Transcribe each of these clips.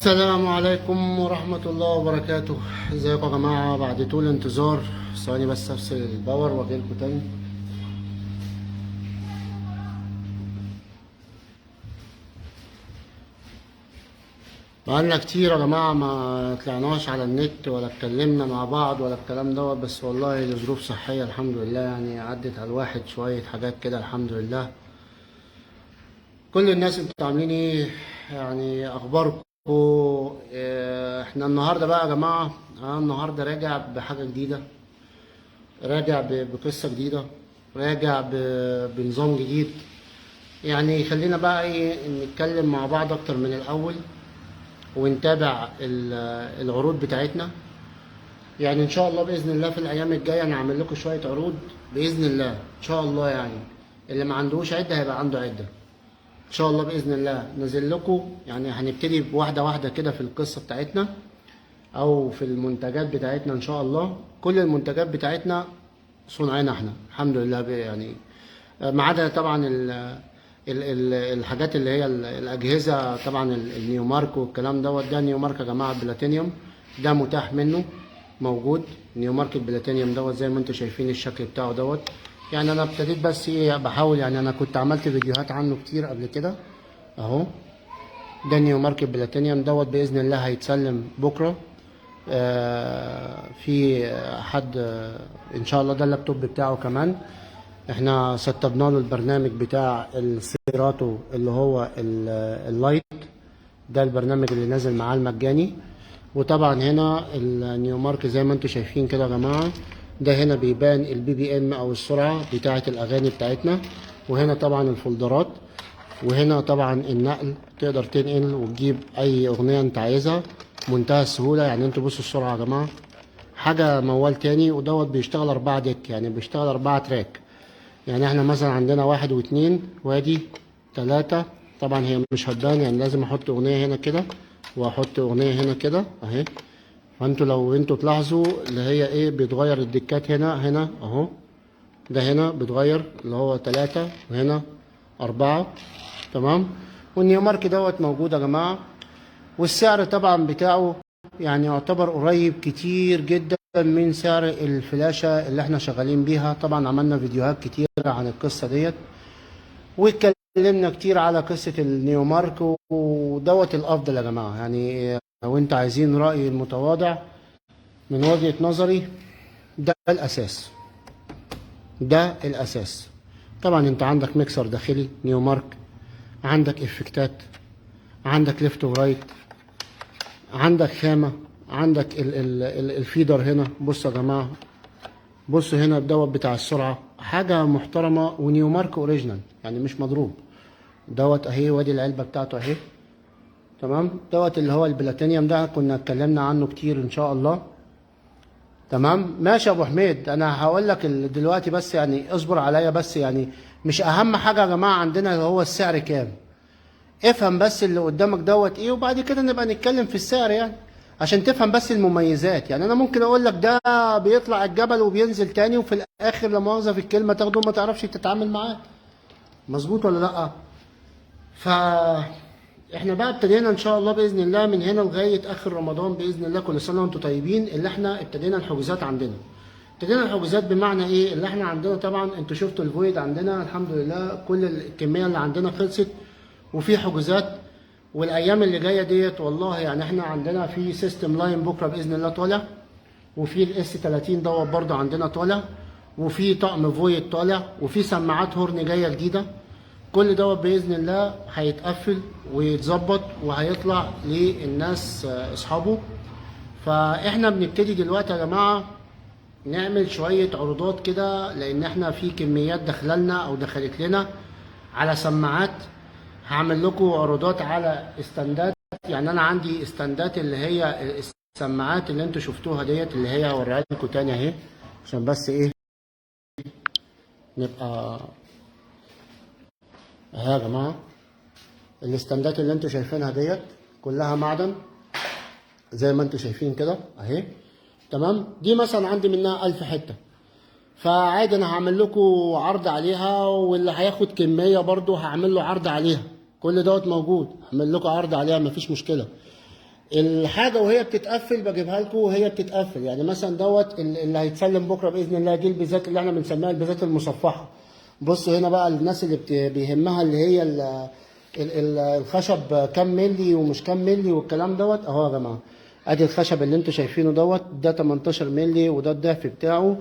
السلام عليكم ورحمة الله وبركاته. ازيكم يا جماعة؟ بعد طول انتظار ثواني بس افصل الباور واجيلكوا تاني. بقالنا كتير يا جماعة ما طلعناش على النت ولا اتكلمنا مع بعض ولا الكلام دوت، بس والله لظروف صحية الحمد لله، يعني عدت على الواحد شوية حاجات كده الحمد لله. كل الناس انتوا عاملين ايه؟ يعني اخباركم؟ احنا النهارده بقى يا جماعة، انا النهارده راجع بحاجة جديدة، راجع بقصة جديدة، راجع بنظام جديد. يعني خلينا بقى ايه نتكلم مع بعض اكتر من الاول ونتابع العروض بتاعتنا. يعني ان شاء الله باذن الله في الايام الجايه نعمل لكم شويه عروض باذن الله ان شاء الله. يعني اللي ما عندهوش عده هيبقى عنده عده ان شاء الله باذن الله. نزل لكم يعني هنبتدي بواحده واحده كده في القصه بتاعتنا او في المنتجات بتاعتنا ان شاء الله. كل المنتجات بتاعتنا صنعنا احنا الحمد لله يعني ما عدا طبعا الحاجات اللي هي الاجهزه طبعا النيو مارك والكلام دوت. ده نيو مارك يا جماعه البلاتينيوم ده متاح منه موجود. نيو مارك البلاتينيوم دوت زي ما انتم شايفين الشكل بتاعه دوت. يعني انا ابتديت بس ايه بحاول، يعني انا كنت عملت فيديوهات عنه كتير قبل كده اهو. ده نيو مارك البلاتينيوم دوت باذن الله هيتسلم بكره. في حد ان شاء الله ده اللابتوب بتاعه كمان احنا سطبنا له البرنامج بتاع السيراتو اللي هو اللايت. ده البرنامج اللي نازل معاه المجاني. وطبعا هنا النيو مارك زي ما انتم شايفين كده يا جماعه، ده هنا بيبان البي بي ام او السرعه بتاعه الاغاني بتاعتنا، وهنا طبعا الفولدرات، وهنا طبعا النقل تقدر تنقل وتجيب اي اغنيه انت عايزها بمنتهى السهوله. يعني انتوا بصوا السرعه يا جماعه، حاجه موال تاني. ودوت بيشتغل 4 ديك، يعني بيشتغل 4 تراك. يعني احنا مثلا عندنا 1 و2 وادي 3. طبعا هي مش هتبان، يعني لازم احط اغنيه هنا كده واحط اغنيه هنا كده اهي. فانتوا لو انتوا تلاحظوا اللي هي ايه بيتغير الدكات هنا اهو. ده هنا بيتغير اللي هو 3 وهنا 4. تمام. والنيو مارك دوت موجود يا جماعه. والسعر طبعا بتاعه يعني يعتبر قريب كتير جدا من سعر الفلاشة اللي احنا شغالين بيها. طبعا عملنا فيديوهات كتير عن القصة ديت واتكلمنا كتير على قصة النيو مارك، ودوت الافضل يا جماعة. يعني لو انت عايزين رأيي المتواضع من وجهة نظري ده الاساس، ده الاساس. طبعا انت عندك ميكسر داخلي نيو مارك، عندك افكتات، عندك ليفت ورايت، عندك خامة، عندك الفيدر هنا. بصوا يا جماعة، بصوا هنا الدوت بتاع السرعة حاجة محترمة ونيو مارك اوريجينال يعني مش مضروب. دوت اهي وادي العلبة بتاعته اهي. تمام. دوت اللي هو البلاتينيوم ده كنا اتكلمنا عنه كتير ان شاء الله. تمام ماشي يا ابو حميد، انا هقول لك دلوقتي بس يعني اصبر عليا بس. يعني مش اهم حاجة يا جماعة عندنا هو السعر كام. افهم بس اللي قدامك دوت ايه وبعد كده نبقى نتكلم في السعر. يعني عشان تفهم بس المميزات. يعني انا ممكن اقول لك ده بيطلع الجبل وبينزل تاني وفي الاخر لا مؤاخذه في الكلمه تاخده ما تعرفش تتعامل معاه. مظبوط ولا لا؟ ف احنا بقى ابتدينا ان شاء الله باذن الله من هنا لغايه اخر رمضان باذن الله. كل سنه وانتم طيبين. اللي احنا ابتدينا الحجوزات عندنا، ابتدينا الحجوزات بمعنى ايه؟ اللي احنا عندنا طبعا انتوا شفتوا الفويد عندنا الحمد لله كل الكميه اللي عندنا خلصت وفي حجوزات. والايام اللي جايه ديت والله يعني احنا عندنا في سيستم لاين بكره باذن الله طالع، وفي الاس 30 دوت برضه عندنا طالع، وفي طقم فويد طالع، وفي سماعات هورن جايه جديده. كل دوت باذن الله هيتقفل ويتظبط وهيطلع للناس اصحابه. فاحنا بنبتدي دلوقتي يا جماعه نعمل شويه عروضات كده، لان احنا في كميات داخلالنا او دخلت لنا على سماعات. هعمل لكم عروضات على استندات. يعني انا عندي استندات اللي هي السماعات اللي انتوا شفتوها ديت اللي هي هوريها لكم تاني اهي عشان بس ايه نبقى اهي يا جماعه. الاستندات اللي انتوا شايفينها ديت كلها معدن زي ما انتوا شايفين كده اهي. تمام. دي مثلا عندي منها 1000 حته، فعادي انا هعمل لكم عرض عليها، واللي هياخد كميه برضو هعمل له عرض عليها. كل دوت موجود، هعمل لكم عرض عليها مفيش مشكله. الحاجه وهي بتتقفل بجيبها لكم وهي بتتقفل، يعني مثلا دوت اللي هيتسلم بكره باذن الله دي البيزات اللي احنا بنسميها البيزات المصفحه. بصوا هنا بقى الناس اللي بيهمها اللي هي الخشب كام ملي ومش كام ملي والكلام دوت اهو يا جماعه. ادي الخشب اللي انتوا شايفينه دوت ده 18 ملي وده الضعف بتاعه.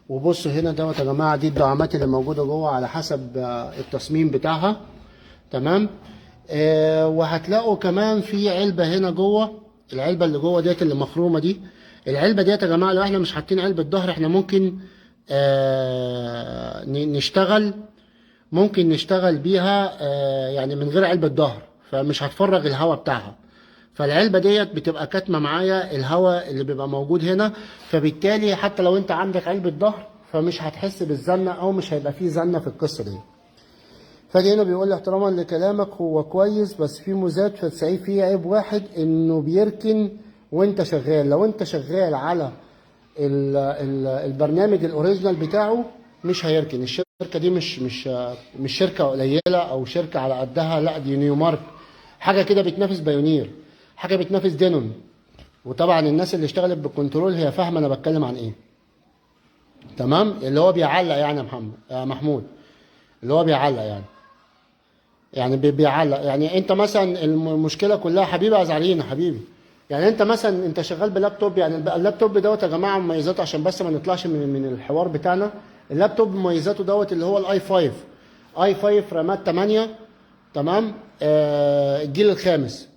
وبصوا هنا دوت يا جماعه دي الدعامات اللي موجوده جوه على حسب التصميم بتاعها. تمام. وهتلاقوا كمان في علبه هنا جوه، العلبه اللي جوه ديت اللي مخرومه دي. العلبه ديت يا جماعه لو احنا مش حاطين علبه ظهر احنا ممكن نشتغل بيها يعني من غير علبه ظهر، فمش هتفرغ الهواء بتاعها. فالعلبه ديت بتبقى كاتمه معايا الهواء اللي بيبقى موجود هنا، فبالتالي حتى لو انت عندك علبه ظهر فمش هتحس بالزنه او مش هيبقى فيه زنه في القصه دي. فاجي هنا بيقول لي احتراما لكلامك هو كويس بس في مزاد فتسعيه فيه عيب واحد انه بيركن وانت شغال. لو انت شغال على البرنامج الاوريجينال بتاعه مش هيركن. الشركه دي مش شركه قليله او شركه على قدها، لا دي نيومارك، حاجه كده بتنافس بايونير، حاجه بتنافس دينون. وطبعا الناس اللي اشتغلت بالكنترول هي فاهمه انا بتكلم عن ايه. تمام. اللي هو بيعلق يعني يا محمود، اللي هو بيعلق يعني بيعلق. يعني انت مثلا المشكله كلها حبيبي ازعرينا حبيبي، يعني انت مثلا انت شغال بلابتوب، يعني اللابتوب دوت يا جماعه مميزاته عشان بس ما نطلعش من الحوار بتاعنا. اللابتوب مميزاته دوت اللي هو الاي 5 اي 5 رامات 8. تمام. الجيل الخامس.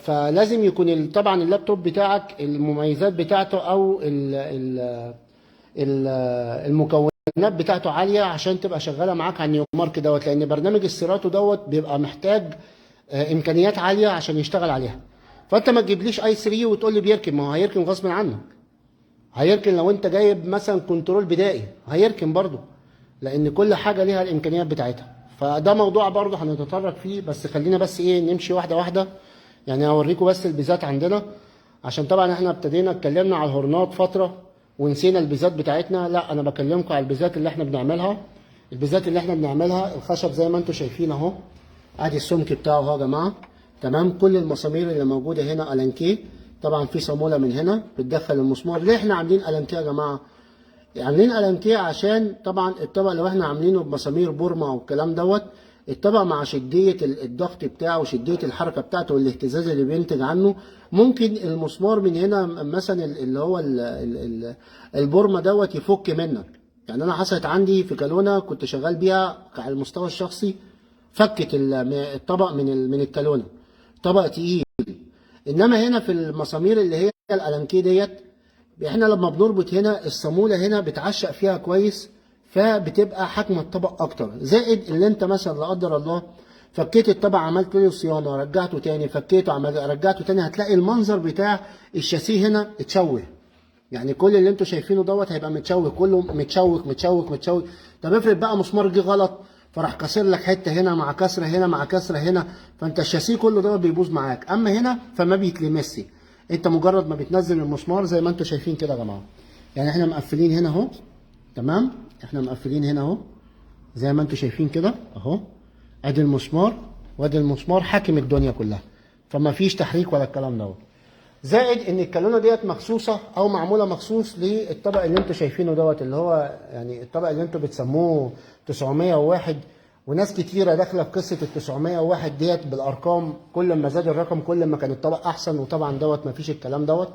فلازم يكون طبعا اللابتوب بتاعك المميزات بتاعته او المكونات بتاعته عاليه عشان تبقى شغاله معاك على النيومارك دوت، لان برنامج السيراتو دوت بيبقى محتاج امكانيات عاليه عشان يشتغل عليها. فانت ما تجيبليش اي 3 وتقول لي بيركن، ما هو هيركن غصب عنك. هيركن لو انت جايب مثلا كنترول بدائي هيركن برضه، لان كل حاجه ليها الامكانيات بتاعتها. فده موضوع برضه هنتطرق فيه، بس خلينا بس ايه نمشي واحده واحده. يعني اوريكم بس البيزات عندنا، عشان طبعا احنا ابتدينا اتكلمنا على الهورنات فتره ونسينا البيزات بتاعتنا. لا انا بكلمكم على البيزات اللي احنا بنعملها. البيزات اللي احنا بنعملها الخشب زي ما انتم شايفين اهو، ادي السمك بتاعه اهو يا جماعه. تمام. كل المسامير اللي موجوده هنا الانكيه، طبعا في صاموله من هنا بتدخل المسمار. ليه احنا عاملين الانكيه يا جماعه؟ عاملين الانكيه عشان طبعا الطبق لو احنا عاملينه بمسامير بورما والكلام دوت، الطبق مع شديه الضغط بتاعه وشديه الحركه بتاعته والاهتزاز اللي بينتج عنه، ممكن المسمار من هنا مثلا اللي هو البورما دوت يفك منك. يعني انا حصلت عندي في كالونه كنت شغال بيها على المستوى الشخصي، فكت الطبق من الكالونه، طبق تقيل. انما هنا في المسامير اللي هي الالانكيه ديت احنا لما بنربط هنا الصاموله هنا بتعشق فيها كويس، فبتبقى حجم الطبق اكتر. زائد اللي انت مثلا لا قدر الله فكيت الطبق عملت له صيانه رجعته تاني، فكيته رجعته تاني، هتلاقي المنظر بتاع الشاسيه هنا اتشوه. يعني كل اللي انتوا شايفينه دوت هيبقى متشوه، كله متشوك متشوك متشوك. طب افرض بقى مسمار جه غلط فراح كسر لك حته هنا مع كسره هنا مع كسره هنا، فانت الشاسيه كله دوت بيبوظ معاك. اما هنا فما بيتلمسش، انت مجرد ما بتنزل المسمار زي ما انتوا شايفين كده يا جماعه. يعني احنا مقفلين هنا اهو. تمام. احنا مقفلين هنا اهو زي ما انتوا شايفين كده اهو. ادي المسمار وادي المسمار حاكم الدنيا كلها، فما فيش تحريك ولا الكلام دوت. زائد ان الكالونه ديت مخصوصه او معموله مخصوص للطبق اللي انتوا شايفينه دوت، اللي هو يعني الطبق اللي انتوا بتسموه 901. وناس كتيره داخله في قصه ال 901 ديت بالارقام، كل ما زاد الرقم كل ما كان الطبق احسن، وطبعا دوت ما فيش الكلام دوت.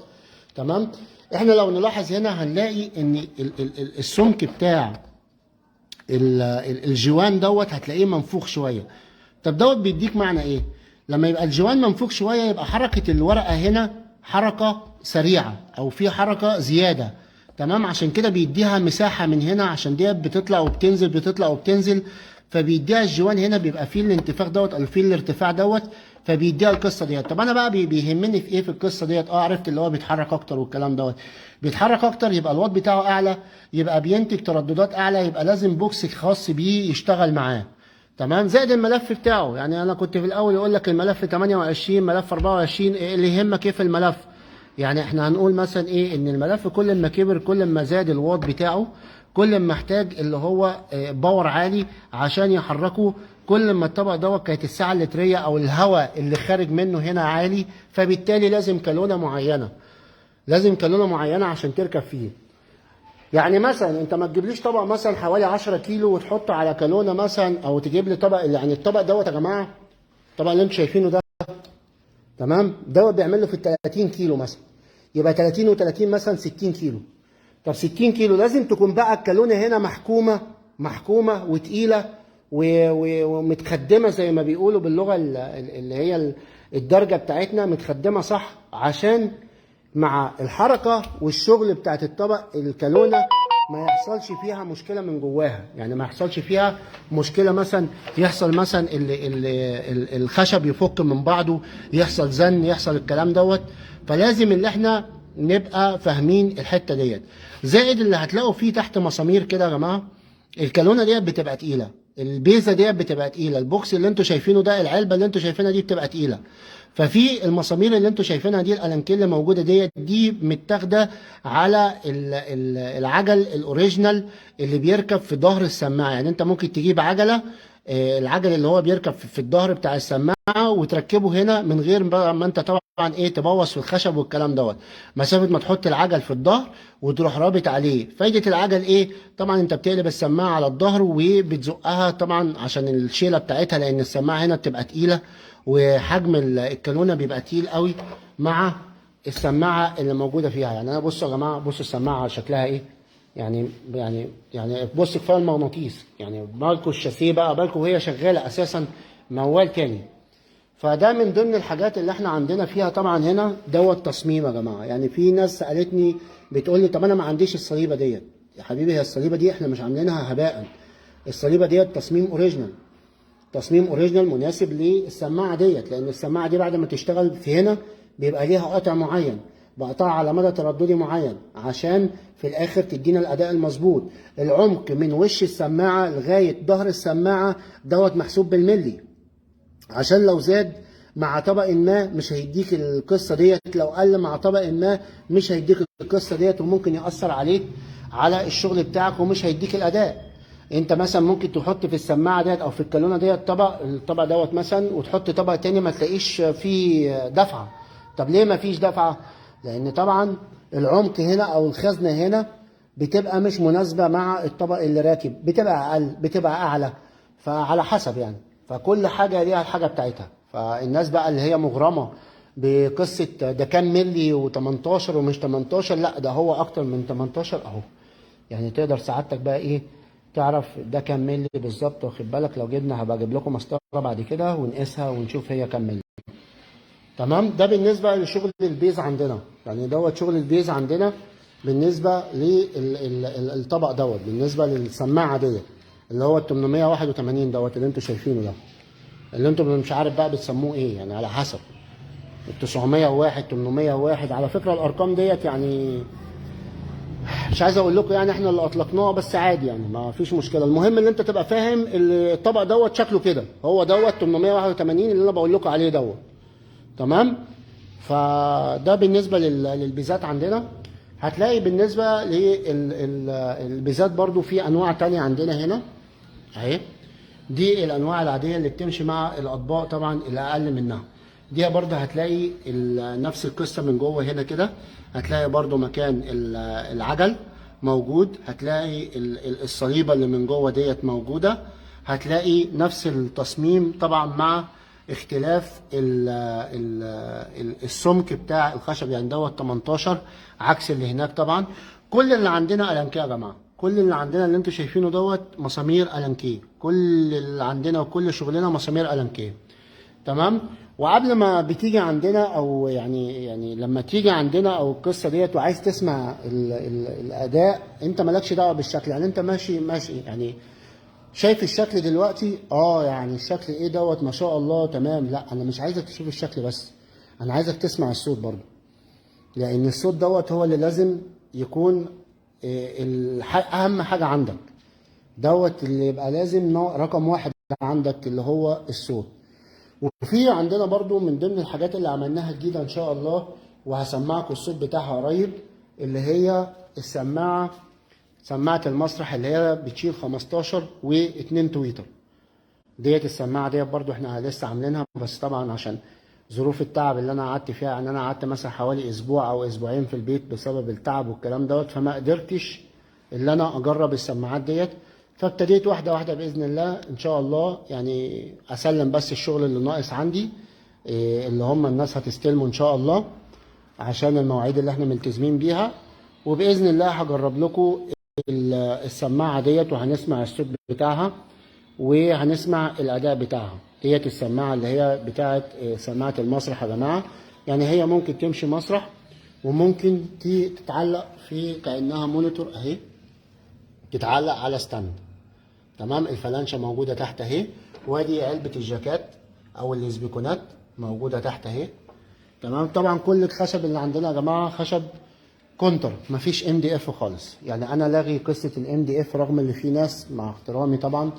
تمام. احنا لو نلاحظ هنا هنلاقي ان السمك بتاع الجوان دوت هتلاقيه منفوخ شويه. طب دوت بيديك معنى ايه؟ لما يبقى الجوان منفوخ شويه يبقى حركه الورقه هنا حركه سريعه او في حركه زياده. تمام. عشان كده بيديها مساحه من هنا، عشان ديت بتطلع وبتنزل بتطلع وبتنزل، فبيديها الجوان هنا بيبقى فيه الانتفاخ دوت او فيه الارتفاع دوت، فبيديها القصه ديت. طب انا بقى بيهمني في ايه في القصه ديت؟ عرفت اللي هو بيتحرك اكتر والكلام دوت. بيتحرك اكتر يبقى الواط بتاعه اعلى، يبقى بينتج ترددات اعلى، يبقى لازم بوكس خاص بيه يشتغل معاه. تمام. زائد الملف بتاعه، يعني انا كنت في الاول يقول لك الملف 28 ملف 24، إيه اللي يهمك ايه في الملف؟ يعني احنا هنقول مثلا ايه ان الملف كل ما كبر كل ما زاد الواط بتاعه، كل ما محتاج اللي هو باور عالي عشان يحركه، كل ما الطبق دوت كانت السعه اللتريه او الهواء اللي خارج منه هنا عالي، فبالتالي لازم كالونه معينه، لازم كالونه معينه عشان تركب فيه. يعني مثلا انت ما تجيبليش طبق مثلا حوالي 10 كيلو وتحطه على كالونه مثلا، او تجيب لي طبق، يعني الطبق دوت يا جماعه، الطبق اللي انتوا شايفينه ده تمام، دوت بيعمل له في ال 30 كيلو مثلا، يبقى 30 و30 مثلا 60 كيلو. طب 60 كيلو لازم تكون بقى الكالونه هنا محكومه، محكومه وتقيله ومتخدمه زي ما بيقولوا باللغه اللي هي الدرجه بتاعتنا، متخدمه صح، عشان مع الحركه والشغل بتاعت الطبق الكالونه ما يحصلش فيها مشكله من جواها، يعني ما يحصلش فيها مشكله مثلا، يحصل مثلا الخشب يفك من بعضه، يحصل زن، يحصل الكلام دوت. فلازم اللي احنا نبقى فاهمين الحته ديت. زائد اللي هتلاقوا فيه تحت مسامير كده يا جماعه، الكالونه ديت بتبقى تقيله، البيزه ديت بتبقى تقيله، البوكس اللي انتوا شايفينه ده، العلبه اللي انتوا شايفينها دي بتبقى تقيله. ففي المسامير اللي انتوا شايفينها دي، الالانكيه اللي موجوده ديت، دي متاخده على العجل الاوريجينال اللي بيركب في ظهر السماعه. يعني انت ممكن تجيب عجله، العجل اللي هو بيركب في الظهر بتاع السماعه وتركبه هنا من غير ما انت طبعا تبوظ في الخشب والكلام دوت. مسافه ما تحط العجل في الظهر وتروح رابط عليه. فايده العجل ايه؟ طبعا انت بتقلب السماعه على الظهر وبتزقها طبعا عشان الشيله بتاعتها، لان السماعه هنا بتبقى تقيله وحجم الكالونه بيبقى تقيل قوي مع السماعه اللي موجوده فيها. يعني انا بصوا يا جماعه، بصوا السماعه شكلها ايه، يعني بص، كفايه المغناطيس، يعني بالكوا الشاسيه بقى، بالكوا وهي شغاله اساسا موال تاني. فده من ضمن الحاجات اللي احنا عندنا فيها طبعا هنا دوت تصميم يا جماعه. يعني في ناس سالتني بتقول لي طب انا ما عنديش الصليبه ديت. يا حبيبي، هي الصليبه دي احنا مش عاملينها هباء، الصليبه ديت تصميم اوريجينال، تصميم اوريجينال مناسب للسماعه ديت، لان السماعه دي بعد ما تشتغل في هنا بيبقى ليها قطع معين، بقطعها على مدى ترددي معين، عشان في الاخر تدينا الاداء المظبوط. العمق من وش السماعه لغايه ظهر السماعه دوت محسوب بالملي، عشان لو زاد مع طبق ما مش هيديك القصه ديت، لو قل مع طبق ما مش هيديك القصه ديت، وممكن ياثر عليك على الشغل بتاعك ومش هيديك الاداء. انت مثلا ممكن تحط في السماعه ديت او في الكالونه ديت الطبق دوت مثلا، وتحط طبق تاني ما تلاقيش فيه دفعه. طب ليه ما فيش دفعه؟ لان طبعا العمق هنا او الخزنه هنا بتبقى مش مناسبه مع الطبق اللي راكب، بتبقى اقل، بتبقى اعلى، فعلى حسب يعني. فكل حاجه ليها الحاجه بتاعتها. فالناس بقى اللي هي مغرمه بقصه ده كام ملي و18 ومش 18، لا ده هو اكتر من 18 اهو. يعني تقدر سعادتك بقى ايه تعرف ده كام ملي بالظبط، واخد بالك؟ لو جبنا هبقى اجيب لكم مسطره بعد كده ونقيسها ونشوف هي كام ملي. تمام. ده بالنسبه لشغل البيز عندنا، يعني دوت شغل البيز عندنا بالنسبه للطبق دوت، بالنسبه للسماعه ديت اللي هو ال 881 دوت اللي انتوا شايفينه ده، اللي انتوا مش عارف بقى بتسموه ايه، يعني على حسب ال 901 801. على فكره الارقام ديت يعني مش عايز اقول لكم يعني احنا اللي اطلقناها، بس عادي يعني ما فيش مشكله. المهم ان انت تبقى فاهم الطبق دوت شكله كده، هو دوت 881 اللي انا بقول لكم عليه دوت. تمام. فده بالنسبه للبيزات عندنا. هتلاقي بالنسبه للبيزات برضو في انواع تانية عندنا هنا اهي. دي الانواع العاديه اللي بتمشي مع الاطباق طبعا اللي اقل منها. دي برضه هتلاقي نفس القصه من جوه هنا كده، هتلاقي برضه مكان العجل موجود، هتلاقي الصليبه اللي من جوه ديت موجوده، هتلاقي نفس التصميم طبعا مع اختلاف السمك بتاع الخشب. يعني دوت 18 عكس اللي هناك طبعا. كل اللي عندنا الانكيه يا جماعه، كل اللي عندنا اللي انتوا شايفينه دوت مسامير الانكيه، كل اللي عندنا وكل شغلنا مسامير الانكيه. تمام. وقبل ما بتيجي عندنا او يعني لما تيجي عندنا او القصه ديت وعايز تسمع الاداء، انت مالكش دعوه بالشكل. يعني انت ماشي يعني شايف الشكل دلوقتي، يعني الشكل ايه دوت ما شاء الله تمام. لا انا مش عايزك تشوف الشكل بس، انا عايزك تسمع الصوت برضه، لان الصوت دوت هو اللي لازم يكون اهم حاجه عندك، دوت اللي يبقى لازم رقم واحد عندك اللي هو الصوت. وفي عندنا برضو من ضمن الحاجات اللي عملناها جديده ان شاء الله، وهسمعكم الصوت بتاعها قريب، اللي هي السماعه سماعه المسرح اللي هي بتشيل 15 و2 تويتر. ديت السماعه ديت برضو احنا لسه عاملينها، بس طبعا عشان ظروف التعب اللي انا قعدت فيها، ان انا قعدت مثلا حوالي اسبوع او اسبوعين في البيت بسبب التعب والكلام دوت، فما قدرتش اللي انا اجرب السماعات ديت. فابتديت واحده واحده باذن الله ان شاء الله، يعني اسلم بس الشغل اللي ناقص عندي، اللي هم الناس هتستلموا ان شاء الله عشان المواعيد اللي احنا ملتزمين بيها. وباذن الله هجرب لكم السماعه ديت، وهنسمع الصوت بتاعها وهنسمع الاداء بتاعها. ديت السماعه اللي هي بتاعت سماعه المسرح يا جماعه. يعني هي ممكن تمشي مسرح، وممكن تتعلق في كانها مونيتور اهي، تتعلق على ستاند. تمام. الفلانشه موجوده تحت اهي، وادي علبه الجاكات او الاسبيكونات موجوده تحت اهي. تمام. طبعا كل الخشب اللي عندنا يا جماعه خشب كونتر، مفيش MDF خالص. يعني انا لاغي قصه الMDF، رغم ان في ناس مع احترامي طبعا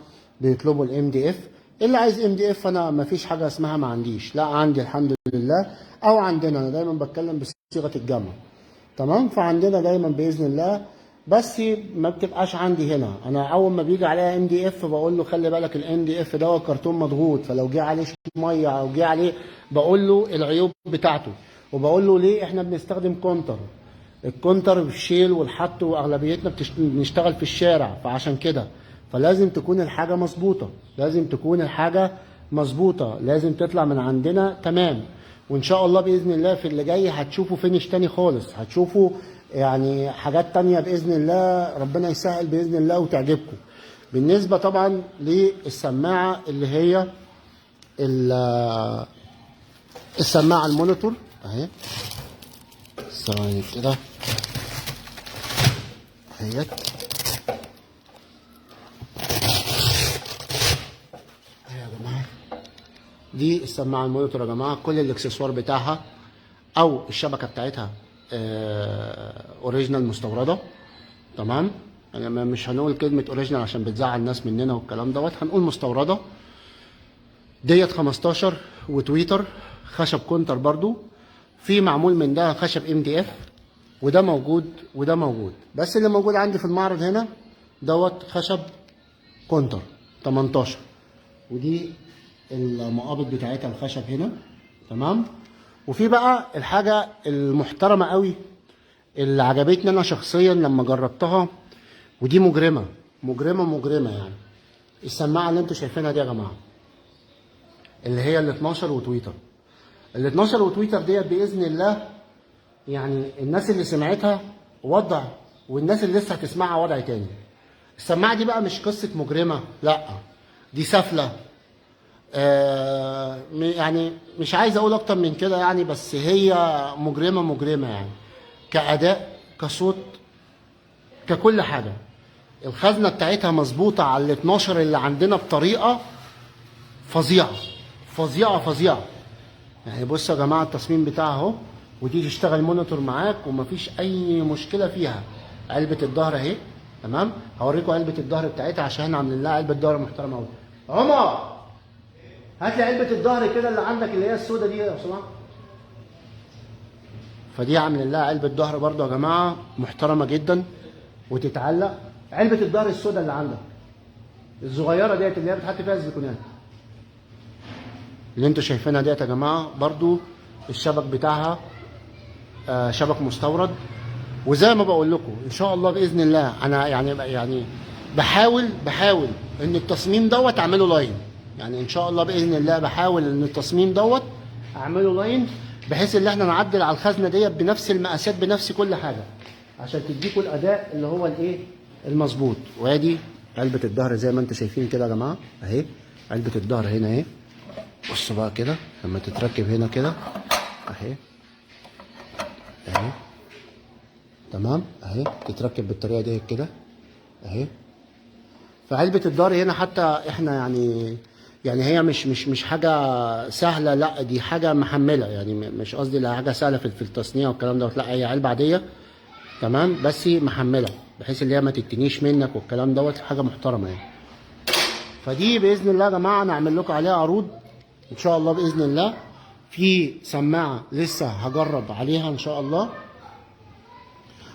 بيطلبوا الMDF. اللي عايز MDF انا مفيش حاجه اسمها ما عنديش، لا عندي الحمد لله، او عندنا. انا دايما بتكلم بصيغه الجمع. تمام. فعندنا دايما باذن الله، بس ما بتبقاش عندي هنا. انا اول ما بيجي عليها MDF بقول له خلي بالك الMDF ده كرتون مضغوط، فلو جه عليه ميه او جه عليه بقول له العيوب بتاعته، وبقول له ليه احنا بنستخدم كونتر. الكونتر بالشيل والحط، واغلبيتنا بنشتغل في الشارع، فعشان كده فلازم تكون الحاجه مظبوطه، لازم تكون الحاجه مظبوطه، لازم تطلع من عندنا تمام. وان شاء الله باذن الله في اللي جاي هتشوفوا فينش تاني خالص، هتشوفوا يعني حاجات تانية باذن الله، ربنا يسهل باذن الله وتعجبكم. بالنسبه طبعا للسماعه اللي هي السماعه المونيتور اهي، ثواني كده اهيت يا جماعه. دي السماعه المونيتور يا جماعه، كل الاكسسوار بتاعها او الشبكه بتاعتها اوريجينال مستورده. تمام. يعني مش هنقول كلمه اوريجينال عشان بتزعل الناس مننا والكلام دوت، هنقول مستورده. ديت 15 وتويتر، خشب كونتر برضو، في معمول من ده خشب MDF، وده موجود وده موجود. بس اللي موجود عندي في المعرض هنا دوت خشب كونتر 18، ودي المقابض بتاعتها الخشب هنا. تمام. وفي بقى الحاجه المحترمه قوي اللي عجبتني انا شخصيا لما جربتها، ودي مجرمه مجرمه مجرمه. يعني السماعه اللي انتوا شايفينها دي يا جماعه، اللي هي ال 12 وتويتر. ال 12 وتويتر ديت باذن الله، يعني الناس اللي سمعتها وضع، والناس اللي لسه هتسمعها وضع تاني. السماعه دي بقى مش قصه مجرمه، لا دي سفله. يعني مش عايز اقول اكتر من كده يعني، بس هي مجرمه مجرمه يعني، كاداء كصوت ككل حاجه. الخزنه بتاعتها مظبوطه على ال 12 اللي عندنا بطريقه فظيعه فظيعه فظيعه. يعني بصوا يا جماعه التصميم بتاعها اهو، ودي تشتغل مونيتور معاك ومفيش اي مشكله فيها. علبه الظهر اهي. تمام. هوريكم علبه الظهر بتاعتها عشان احنا عاملين لها علبه ظهر محترمه قوي. عمر هات لي علبه الظهر كده اللي عندك اللي هي السودا دي يا سماح. فدي عاملين لها علبه ظهر برضو يا جماعه محترمه جدا، وتتعلق. علبه الظهر السودا اللي عندك الصغيره ديت اللي هي بتحط فيها الزيتونات اللي انتوا شايفينها ديت يا جماعه، برضو الشبك بتاعها شبك مستورد. وزي ما بقول لكم ان شاء الله باذن الله انا يعني بحاول ان التصميم دوت اعمله لاين. يعني ان شاء الله باذن الله بحاول ان التصميم دوت اعمله لاين، بحيث ان احنا نعدل على الخزنه ديت بنفس المقاسات بنفس كل حاجه، عشان تديكوا الاداء اللي هو الايه المظبوط. وادي علبه الظهر زي ما انتم شايفين كده يا جماعه اهي. علبه الظهر هنا اهي، بصوا بقى كده لما تتركب هنا كده اهي اهي. تمام. اهي تتركب بالطريقه دي كده اهي. فعلبه الظهر هنا حتى احنا يعني هي مش حاجه سهله، لا دي حاجه محمله. يعني مش قصدي لا حاجه سهله في التصنيع والكلام دوت، لا هي علبه عاديه. تمام. بس محمله بحيث ان هي ما تتنيش منك والكلام دوت، حاجه محترمه يعني. فدي باذن الله يا جماعه انا اعمل لكم عليها عروض ان شاء الله باذن الله. في سماعه لسه هجرب عليها ان شاء الله.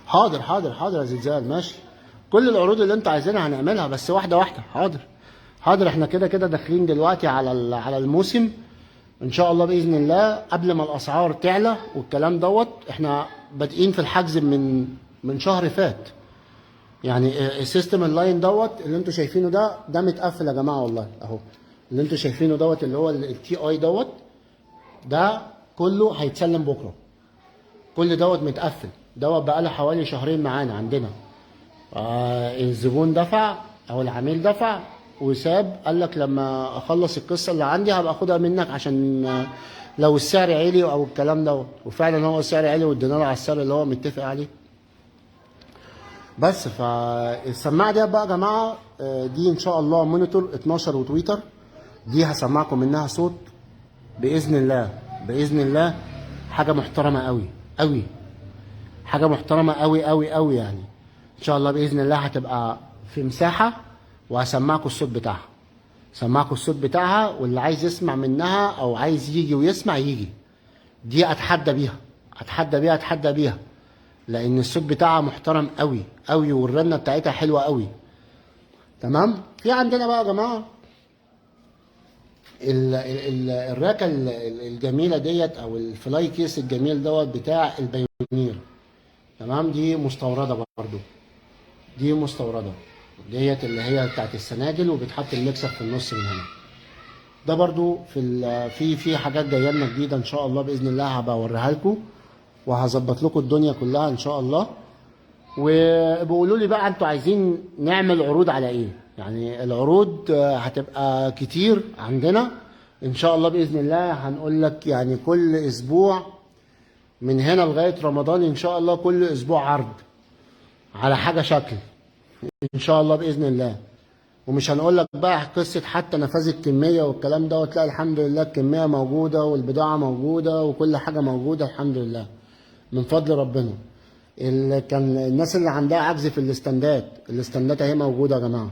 حاضر حاضر حاضر يا زلزال ماشي. كل العروض اللي انتوا عايزينها هنعملها، بس واحده واحده. حاضر حاضر. احنا كده كده داخلين دلوقتي على الموسم ان شاء الله باذن الله. قبل ما الاسعار تعلى والكلام دوت، احنا بادئين في الحجز من شهر فات. يعني السيستم اللاين دوت اللي انتوا شايفينه ده متقفل يا جماعه والله اهو. اللي انتوا شايفينه دوت اللي هو التي اي دوت، ده كله هيتسلم بكره. كل دوت متقفل، دوت بقاله حوالي شهرين معانا عندنا. الزبون دفع او العميل دفع وساب، قال لك لما اخلص القصه اللي عندي هبقى اخدها منك، عشان لو السعر عالي او الكلام دوت. وفعلا هو السعر عالي وادينا له على السعر اللي هو متفق عليه. بس فالسماعه دي بقى يا جماعه، دي ان شاء الله مونيتور 12 وتويتر. دي هسمعكم منها صوت باذن الله. باذن الله حاجه محترمه قوي قوي، حاجه محترمه قوي قوي قوي يعني. ان شاء الله باذن الله هتبقى في مساحه، وهسمعكم الصوت بتاعها. سمعكم الصوت بتاعها، واللي عايز يسمع منها او عايز يجي ويسمع يجي. دي اتحدى بيها اتحدى بيها اتحدى بيها، لان الصوت بتاعها محترم قوي قوي، والرنه بتاعتها حلوه قوي. تمام. في عندنا بقى يا جماعه الراكه الجميله ديت، او الفلاي كيس الجميل دوت بتاع البايونير. تمام. دي مستورده برضو، دي مستورده ديت اللي هي بتاعت السناجل، وبتحط المكسر في النص من هنا. ده برضو في حاجات جايه لنا جديده ان شاء الله باذن الله، هبقى اوريها لكم وهظبط لكم الدنيا كلها ان شاء الله. وبقولوا لي بقى انتوا عايزين نعمل عروض على ايه؟ يعني العروض هتبقى كتير عندنا ان شاء الله باذن الله. هنقول لك يعني كل اسبوع من هنا لغايه رمضان ان شاء الله، كل اسبوع عرض على حاجه شكل ان شاء الله باذن الله. ومش هنقول لك بقى قصه حتى نفاذ الكميه والكلام دوت، لا الحمد لله الكميه موجوده والبضاعه موجوده وكل حاجه موجوده الحمد لله من فضل ربنا. اللي كان الناس اللي عندها عجز في الاستندات اهي موجوده يا جماعه.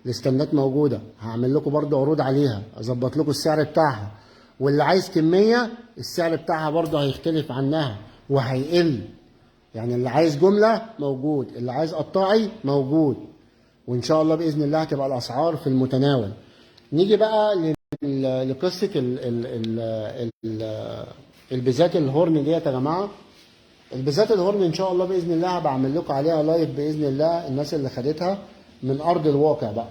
الاستندات موجوده، هعمل لكم برضو عروض عليها، اظبط لكم السعر بتاعها. واللي عايز كميه السعر بتاعها برضو هيختلف عنها وهيقل. يعني اللي عايز جمله موجود، اللي عايز قطاعي موجود. وان شاء الله باذن الله هتبقى الاسعار في المتناول. نيجي بقى لقصه البيزات الهورن ديت يا جماعه. البيزات الهورن ان شاء الله باذن الله هبقى اعمل لكم عليها لايف باذن الله. الناس اللي خدتها من ارض الواقع بقى،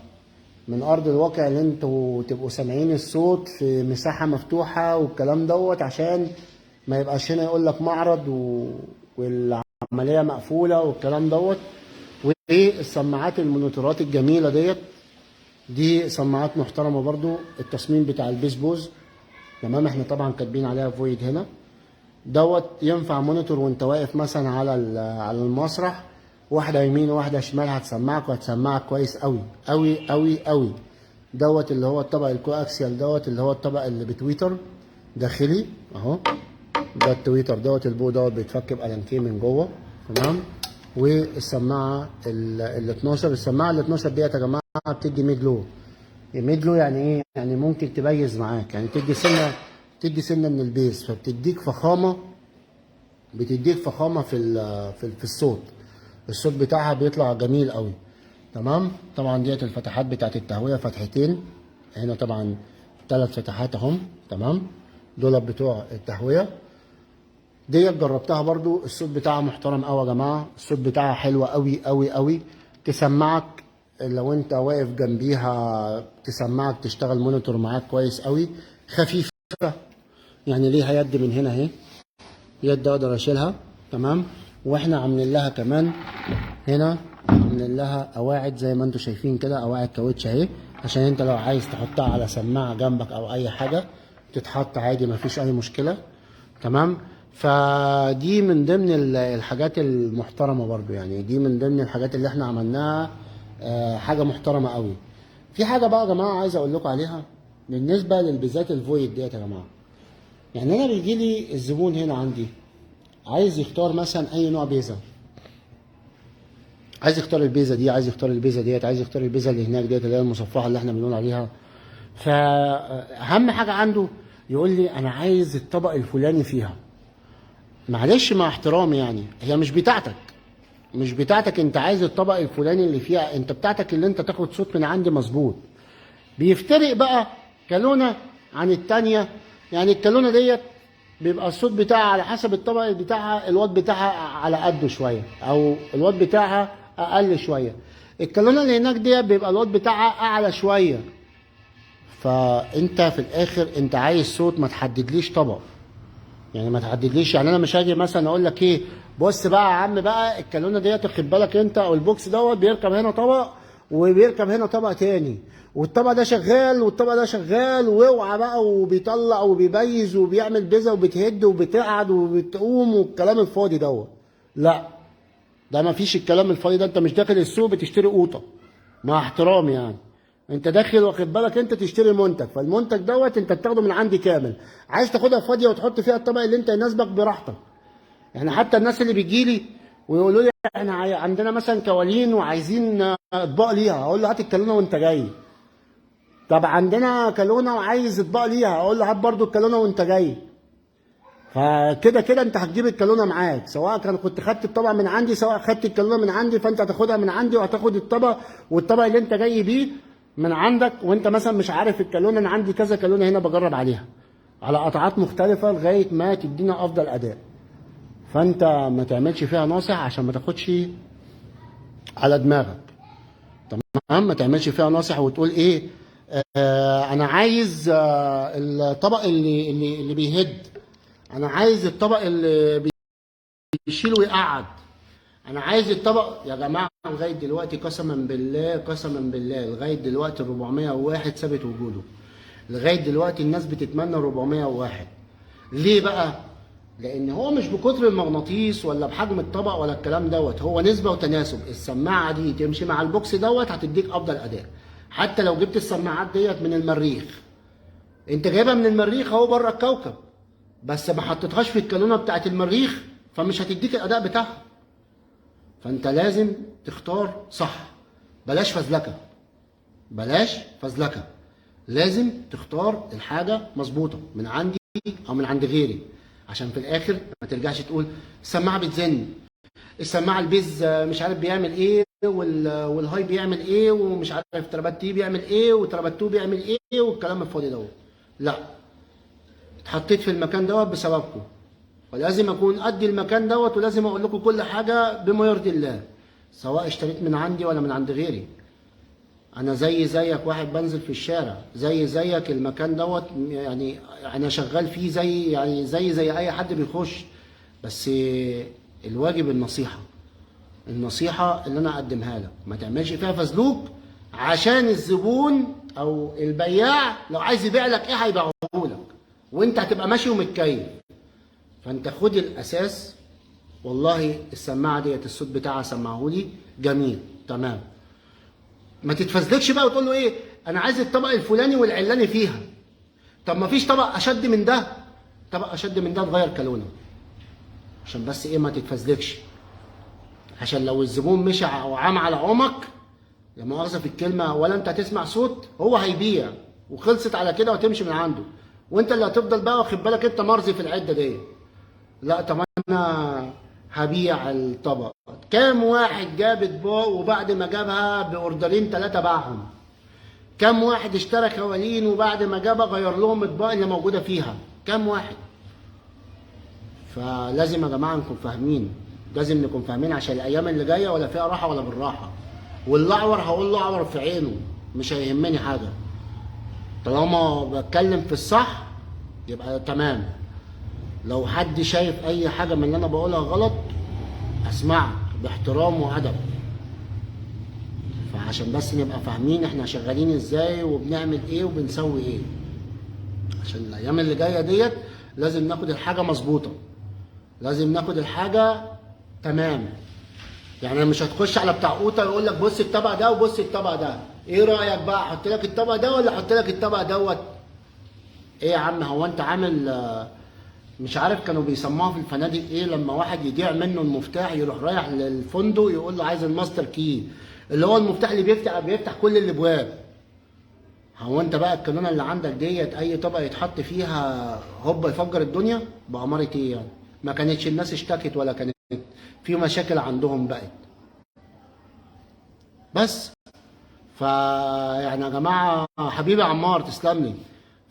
من ارض الواقع، اللي انتوا تبقوا سامعين الصوت في مساحه مفتوحه والكلام دوت، عشان ما يبقاش هنا يقول لك معرض والعمليه مقفوله والكلام دوت. والسماعات المونيتورات الجميله ديت، دي سماعات محترمه برضو. التصميم بتاع البيس بوز تمام. احنا طبعا كاتبين عليها فويد هنا دوت. ينفع مونيتور وانت واقف مثلا على المسرح، واحده يمين وواحده شمال، هتسمعك وهتسمعك كويس قوي قوي قوي قوي. دوت اللي هو الطبق الكواكسيال دوت، اللي هو الطبق اللي بتويتر داخلي اهو. ده التويتر دوت، البو دوت بيتفك بقلمتين من جوه. تمام. والسماعه ال 12، السماعه ال 12 ديت يا جماعه بتدي ميد لو يعني ايه؟ يعني ممكن تبيز معاك، يعني تدي سنه من البيس، فبتديك فخامه، في الصوت بتاعها بيطلع جميل قوي. تمام. طبعا ديت الفتحات بتاعت التهويه، فتحتين هنا طبعا، 3 فتحات اهم. تمام. دول بتوع التهويه. ديت جربتها برضو، الصوت بتاعها محترم قوي يا جماعه. الصوت بتاعها حلو قوي قوي قوي. تسمعك لو انت واقف جنبيها، تسمعك تشتغل مونيتور معاك كويس قوي. خفيفه يعني، ليها يد من هنا اهي، يد اقدر اشيلها. تمام. واحنا عاملين لها كمان هنا، عاملين لها قواعد زي ما انتم شايفين كده، قواعد كاوتش اهي، عشان انت لو عايز تحطها على سماعه جنبك او اي حاجه تتحط عادي، مفيش اي مشكله. تمام. فدي من ضمن الحاجات المحترمه برضو، يعني دي من ضمن الحاجات اللي احنا عملناها. حاجه محترمه قوي. في حاجه بقى يا جماعه عايز اقول لكم عليها بالنسبه للبيزات الفويد ديت يا جماعه. يعني انا بيجي لي الزبون هنا عندي عايز يختار مثلا اي نوع بيزا، عايز يختار البيزا دي، عايز يختار البيزا ديت، عايز يختار البيزا اللي هناك ديت اللي هي المصفحه اللي احنا بنقول عليها. فاهم حاجه عنده يقول لي انا عايز الطبق الفلاني فيها. معلش مع احترامي يعني، هي مش بتاعتك، مش بتاعتك انت عايز الطبق الفلاني اللي فيها، انت بتاعتك اللي انت تاخد صوت من عندي مظبوط. بيفترق بقى كالونه عن التانية. يعني الكالونه ديت بيبقى الصوت بتاعها على حسب الطبق بتاعها، الوات بتاعها على قده شويه او الوات بتاعها اقل شويه. الكالونه اللي هناك ديت بيبقى الوات بتاعها اعلى شويه. فانت في الاخر انت عايز صوت، ما تحددليش طبق. يعني ما تحددليش، يعني انا مش هاجي مثلا اقول لك ايه، بص بقى يا عم بقى الكالونه ديت خد بالك انت، او البوكس دوت بيركب هنا طبق وبيركب هنا طبق تاني، والطبق ده شغال والطبق ده شغال، واوعى بقى، وبيطلع وبيبيز وبيعمل بيزا وبتهد وبتقعد وبتقوم والكلام الفاضي دوت. لا، ده ما فيش الكلام الفاضي ده. انت مش داخل السوق بتشتري قوطه، مع احترامي يعني. انت داخل واخد بالك انت تشتري منتج، فالمنتج دوت انت بتاخده من عندي كامل. عايز تاخدها فاضيه وتحط فيها الطبق اللي انت يناسبك براحتك. يعني حتى الناس اللي بيجي لي ويقولوا لي احنا عندنا مثلا كوالين وعايزين اطباق ليها، اقول له هات الكالونه وانت جاي. طب عندنا كالونه وعايز اطباق ليها، اقول له هات برضو الكالونه وانت جاي. فكده كده انت هتجيب الكالونه معاك، سواء كنت خدت الطبق من عندي، سواء خدت الكالونه من عندي، فانت هتاخدها من عندي وهتاخد الطبق، والطبق اللي انت جاي بيه من عندك. وانت مثلا مش عارف الكالونه، انا عندي كذا كالونه هنا بجرب عليها على قطعات مختلفه لغايه ما تدينا افضل اداء. فانت ما تعملش فيها ناصح عشان ما تاخدش على دماغك. تمام؟ ما تعملش فيها ناصح وتقول ايه، انا عايز الطبق اللي بيهد، انا عايز الطبق اللي بيشيل ويقعد، انا عايز الطبق. يا جماعه لغايه دلوقتي قسما بالله قسما بالله لغايه دلوقتي ال 401 ثابت وجوده. لغايه دلوقتي الناس بتتمنى 401. ليه بقى؟ لان هو مش بكتر المغناطيس ولا بحجم الطبق ولا الكلام دوت، هو نسبه وتناسب. السماعه دي تمشي مع البوكس دوت هتديك افضل اداء. حتى لو جبت السماعات ديت من المريخ، انت جايبها من المريخ اهو بره الكوكب، بس ما حطيتهاش في الكالونه بتاعت المريخ، فمش هتديك الاداء بتاعها. فانت لازم تختار صح، بلاش فزلكه، بلاش فزلكه. لازم تختار الحاجه مظبوطه من عندي او من عند غيري، عشان في الاخر ما ترجعش تقول السماعه بتزن، السماعه البيز مش عارف بيعمل ايه، والهاي بيعمل ايه، ومش عارف ترابتي بيعمل ايه، وترابتو بيعمل ايه، والكلام الفاضي دوت. لا، اتحطيت في المكان دوت بسببكم، ولازم اكون قد المكان دوت، ولازم اقول لكم كل حاجه بما يرضي الله، سواء اشتريت من عندي ولا من عند غيري. انا زي زيك واحد بنزل في الشارع، زي زيك المكان دوت يعني انا شغال فيه زي يعني زي اي حد بيخش. بس الواجب النصيحه، النصيحه اللي انا اقدمها لك ما تعملش فيها فزلوك، عشان الزبون او البياع لو عايز يبيع لك ايه هيبيعه لك، وانت هتبقى ماشي ومتكيف. فانت خد الاساس. والله السماعه ديت الصوت بتاعها سمعهولي جميل تمام، ما تتفزلكش بقى وتقول له ايه انا عايز الطبق الفلاني والعلاني فيها. طب ما فيش طبق اشد من ده؟ طبق اشد من ده تغير كالونه، عشان بس ايه ما تتفزلكش. عشان لو الزبون مشى او عام على عمك، لا مؤاخذه في الكلمه، ولا انت هتسمع صوت، هو هيبيع وخلصت على كده وتمشي من عنده، وانت اللي هتفضل بقى واخد بالك انت مرزي في العده دي. لا، طب انا هبيع الطبق. كام واحد جاب اطباق وبعد ما جابها باوردرين 3 باعهم؟ كام واحد اشترى كوالين وبعد ما جابها غير لهم اطباق اللي موجوده فيها؟ كام واحد؟ فلازم يا جماعه نكون فاهمين، لازم نكون فاهمين عشان الايام اللي جايه ولا فيها راحه ولا بالراحه. والاعور هقول له اعور في عينه، مش هيهمني حاجه طالما بتكلم في الصح يبقى تمام. لو حد شايف اي حاجه من اللي انا بقولها غلط اسمعك باحترام وادب. فعشان بس نبقى فاهمين احنا شغالين ازاي وبنعمل ايه وبنسوي ايه، عشان الايام اللي جايه ديت لازم ناخد الحاجه مظبوطه، لازم ناخد الحاجه تمام. يعني مش هتخش على بتاع قوطه يقول لك بص الطبق ده وبص الطبق ده، ايه رايك بقى احط لك الطبق ده ولا احط لك الطبق دوت؟ ايه يا عم، هو انت عامل مش عارف كانوا بيسموها في الفنادق ايه، لما واحد يضيع منه المفتاح يروح رايح للفندق يقول له عايز الماستر كي، اللي هو المفتاح اللي بيفتح كل الابواب. هو انت بقى الكانونه اللي عندك ديت اي طبق يتحط فيها هوبا يفجر الدنيا؟ بأمارة ايه يعني؟ ما كانتش الناس اشتكت ولا كانت في مشاكل عندهم بقت. بس يعني يا جماعه، حبيبي عمار تسلم لي.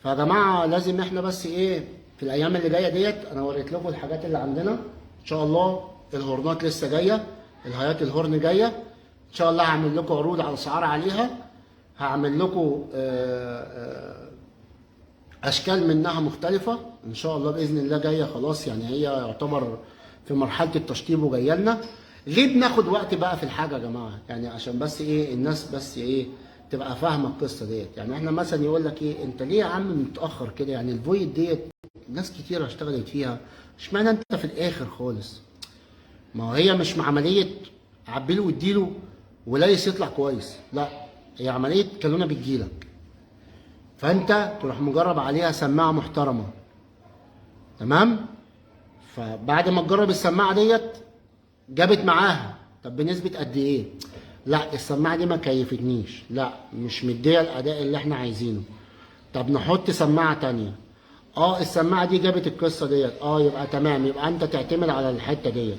فيا جماعه لازم احنا بس ايه في الايام اللي جايه ديت، انا وريت لكم الحاجات اللي عندنا ان شاء الله. الهورنات لسه جايه، الهيات الهورن جايه ان شاء الله. هعمل لكم عروض على اسعار عليها، هعمل لكم اشكال منها مختلفه ان شاء الله باذن الله جايه خلاص. يعني هي يعتبر في مرحله التشطيب وجايه لنا. ليه بناخد وقت بقى في الحاجه يا جماعه؟ يعني عشان بس ايه الناس بس ايه تبقى فاهمه القصه ديت. يعني احنا مثلا يقول لك ايه، انت ليه يا عم متاخر كده؟ يعني الفويد ديت ناس كتيره اشتغلت فيها، اشمعنى انت في الاخر خالص؟ ما هو هي مش عمليه عبيله واديله وليس يطلع كويس، لا، هي عمليه كالونه بتجيلك، فانت تروح مجرب عليها سماعه محترمه، تمام؟ فبعد ما تجرب السماعه ديت جابت معاها، طب بنسبه قد ايه؟ لا السماعه دي ما كيفتنيش، لا مش مديه الاداء اللي احنا عايزينه، طب نحط سماعه تانية. السماعه دي جابت القصه ديت، يبقى تمام، يبقى انت تعتمد على الحته ديت.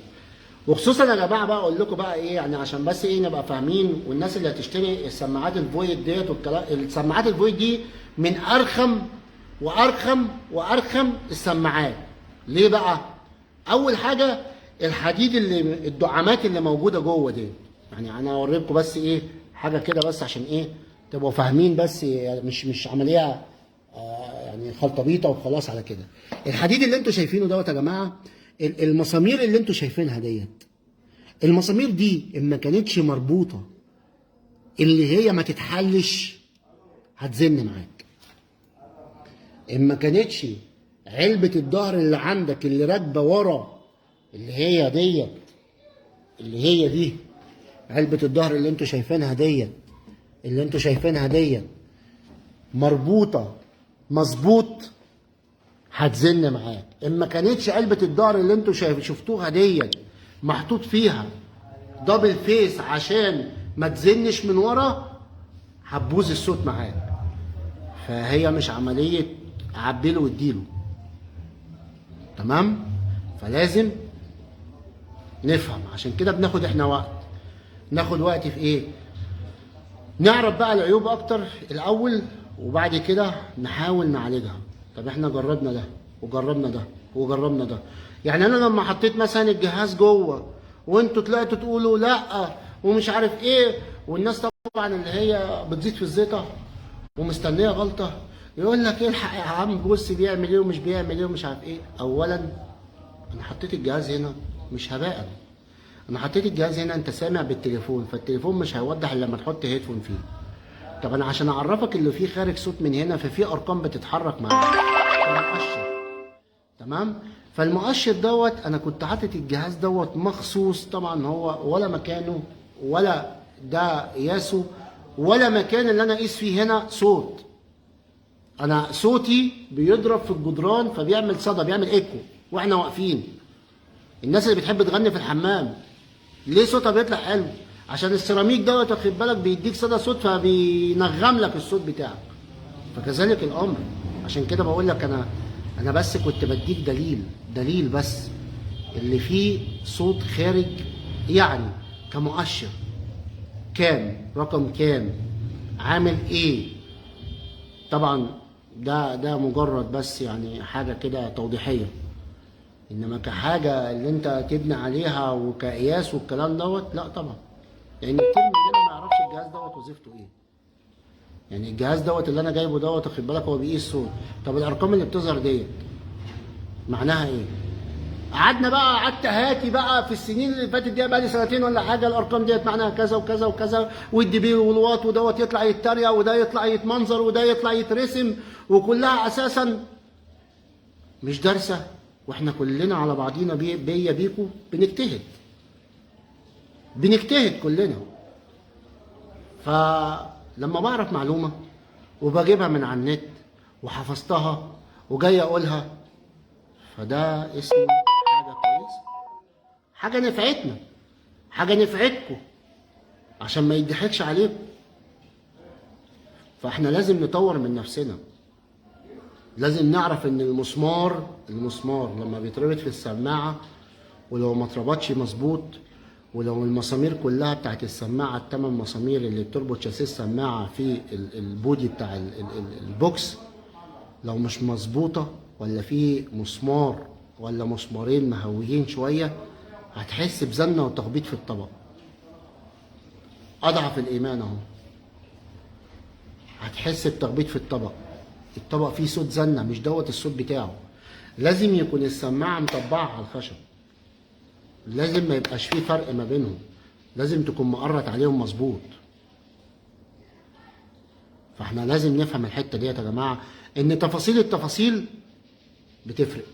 وخصوصا يا جماعه بقى اقول لكم بقى ايه، يعني عشان بس ايه نبقى فاهمين، والناس اللي هتشتري السماعات الفويد ديت والكلام، السماعات الفويد دي من ارخم وارخم وارخم السماعات. ليه بقى؟ اول حاجه الحديد اللي الدعامات اللي موجوده جوه دي. يعني انا اوريكم بس ايه حاجه كده بس عشان ايه تبقوا فاهمين بس، يعني مش عمليه يعني خلطبيطه وخلاص على كده. الحديد اللي انتوا شايفينه دوت يا جماعه، المسامير اللي انتوا شايفينها ديت، المسامير دي ان ما كانتش مربوطه اللي هي ما تتحلش هتزن معاك. ان ما كانتش علبه الظهر اللي عندك اللي راكبه ورا اللي هي ديت، اللي هي دي علبه الظهر اللي انتوا شايفينها ديت، اللي انتوا شايفينها ديت مربوطه مظبوط هتزن معاك. ان ما كانتش علبه الظهر اللي انتوا شفتوها ديت محطوط فيها دبل فيس عشان ما تزنش من ورا هتبوظ الصوت معاك. فهي مش عمليه عبيله واديله، تمام؟ فلازم نفهم. عشان كده بناخد احنا وقت، ناخد وقت في ايه؟ نعرف بقى العيوب اكتر الاول، وبعد كده نحاول نعالجها. طب احنا جربنا ده وجربنا ده وجربنا ده. يعني انا لما حطيت مثلا الجهاز جوه وانتوا طلعتوا تقولوا لا ومش عارف ايه، والناس طبعا اللي هي بتزيد في الزيطه ومستنيه غلطه، يقول لك الحق يا عم بص بيعمل ايه ومش بيعمل ايه ومش عارف ايه. اولا انا حطيت الجهاز هنا مش هباء، انا حطيت الجهاز هنا انت سامع بالتليفون، فالتليفون مش هيوضح الا لما تحط هيدفون فيه. طب انا عشان اعرفك اللي فيه خارج صوت من هنا، ففي ارقام بتتحرك معاك المؤشر، تمام؟ فالمؤشر دوت انا كنت حاطط الجهاز دوت مخصوص، طبعا هو ولا مكانه ولا ده قياسه ولا مكان اللي انا اقيس فيه هنا صوت. انا صوتي بيضرب في الجدران فبيعمل صدى، بيعمل ايكو واحنا واقفين. الناس اللي بتحب تغني في الحمام ليه صوتها بيطلع حلو؟ عشان السيراميك دوت واخد بالك بيديك صدى صوت فبينغم لك الصوت بتاعك. فكذلك الامر. عشان كده بقول لك انا بس كنت بديك دليل بس اللي فيه صوت خارج، يعني كمؤشر كام، رقم كام، عامل ايه. طبعا ده مجرد بس يعني حاجه كده توضيحيه، انما كحاجه اللي انت تبني عليها وكقياس والكلام دوت لا طبعا. لان كتير مننا ما يعرفش الجهاز دوت وظيفته ايه. يعني الجهاز دوت اللي انا جايبه دوت واخد بالك هو بيقيس صوت، طب الارقام اللي بتظهر ديت معناها ايه؟ قعدت هاتي بقى في السنين اللي فاتت دي بقى لي سنتين ولا حاجه، الارقام ديت معناها كذا وكذا وكذا، والدي بي والواط ودوت يطلع يتريق وده يطلع يتمنظر وده يطلع يترسم، وكلها اساسا مش دارسه. واحنا كلنا على بعضينا بيا بيكو بنجتهد كلنا. فلما بعرف معلومه وبجيبها من على النت وحفظتها وجاي اقولها، فده اسمه حاجه كويسه، حاجه نفعتنا، حاجه نفعتكم، عشان ما يضحكش عليكم. فاحنا لازم نطور من نفسنا. لازم نعرف ان المسمار لما بيتربط في السماعه ولو ما اتربطش مظبوط، ولو المسامير كلها بتاعت السماعه الثمان مسامير اللي بتربط شاسيه السماعه في البودي بتاع البوكس لو مش مظبوطه، ولا في مسمار ولا مسمارين مهويين شويه، هتحس بزنه وتخبيط في الطبق. اضعف الايمان اهو، هتحس بتخبيط في الطبق. الطبق فيه صوت زنه، مش دوت الصوت بتاعه. لازم يكون السماعه مطبعه على الخشب، لازم ما يبقاش فيه فرق ما بينهم، لازم تكون مقرط عليهم مظبوط. فاحنا لازم نفهم الحته ديت يا جماعه، ان تفاصيل التفاصيل بتفرق.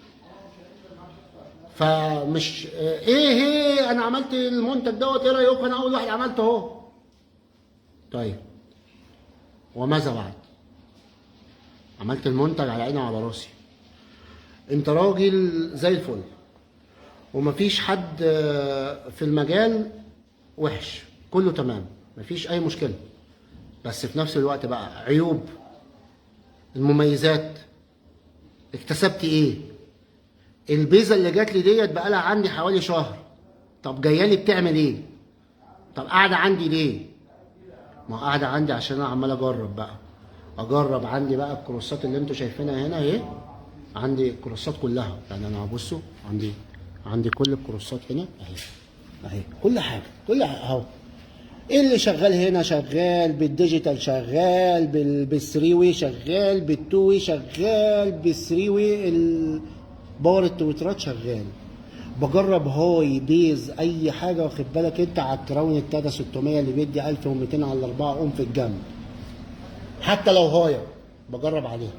فمش ايه انا عملت المنتج دوت، ايه رايكم؟ انا اول واحد عملته اهو. طيب وماذا بعد؟ عملت المنتج على عيني وعلى راسي، انت راجل زي الفل ومفيش حد في المجال وحش، كله تمام، مفيش اي مشكله. بس في نفس الوقت بقى عيوب، المميزات، اكتسبت ايه؟ البيزه اللي جات لي ديت بقى لها عندي حوالي شهر، طب جايه لي بتعمل ايه؟ طب قاعده عندي ليه؟ ما قاعده عندي عشان انا عمال اجرب بقى، اجرب. عندي بقى الكروسات اللي انتوا شايفينها هنا اهي، عندي الكروسات كلها، يعني انا بصوا عندي كل الكروسات هنا اهي كل حاجه اهو. ايه اللي شغال هنا؟ شغال بالديجيتال، شغال بالثري شغال بالتوي، شغال بالثري الباور التويترات شغال. بجرب هاي بيز اي حاجه، واخد بالك انت، على الكراون التادا 600 اللي بيدي 1200 على 4 قوم في الجنب، حتى لو هاير بجرب عليها.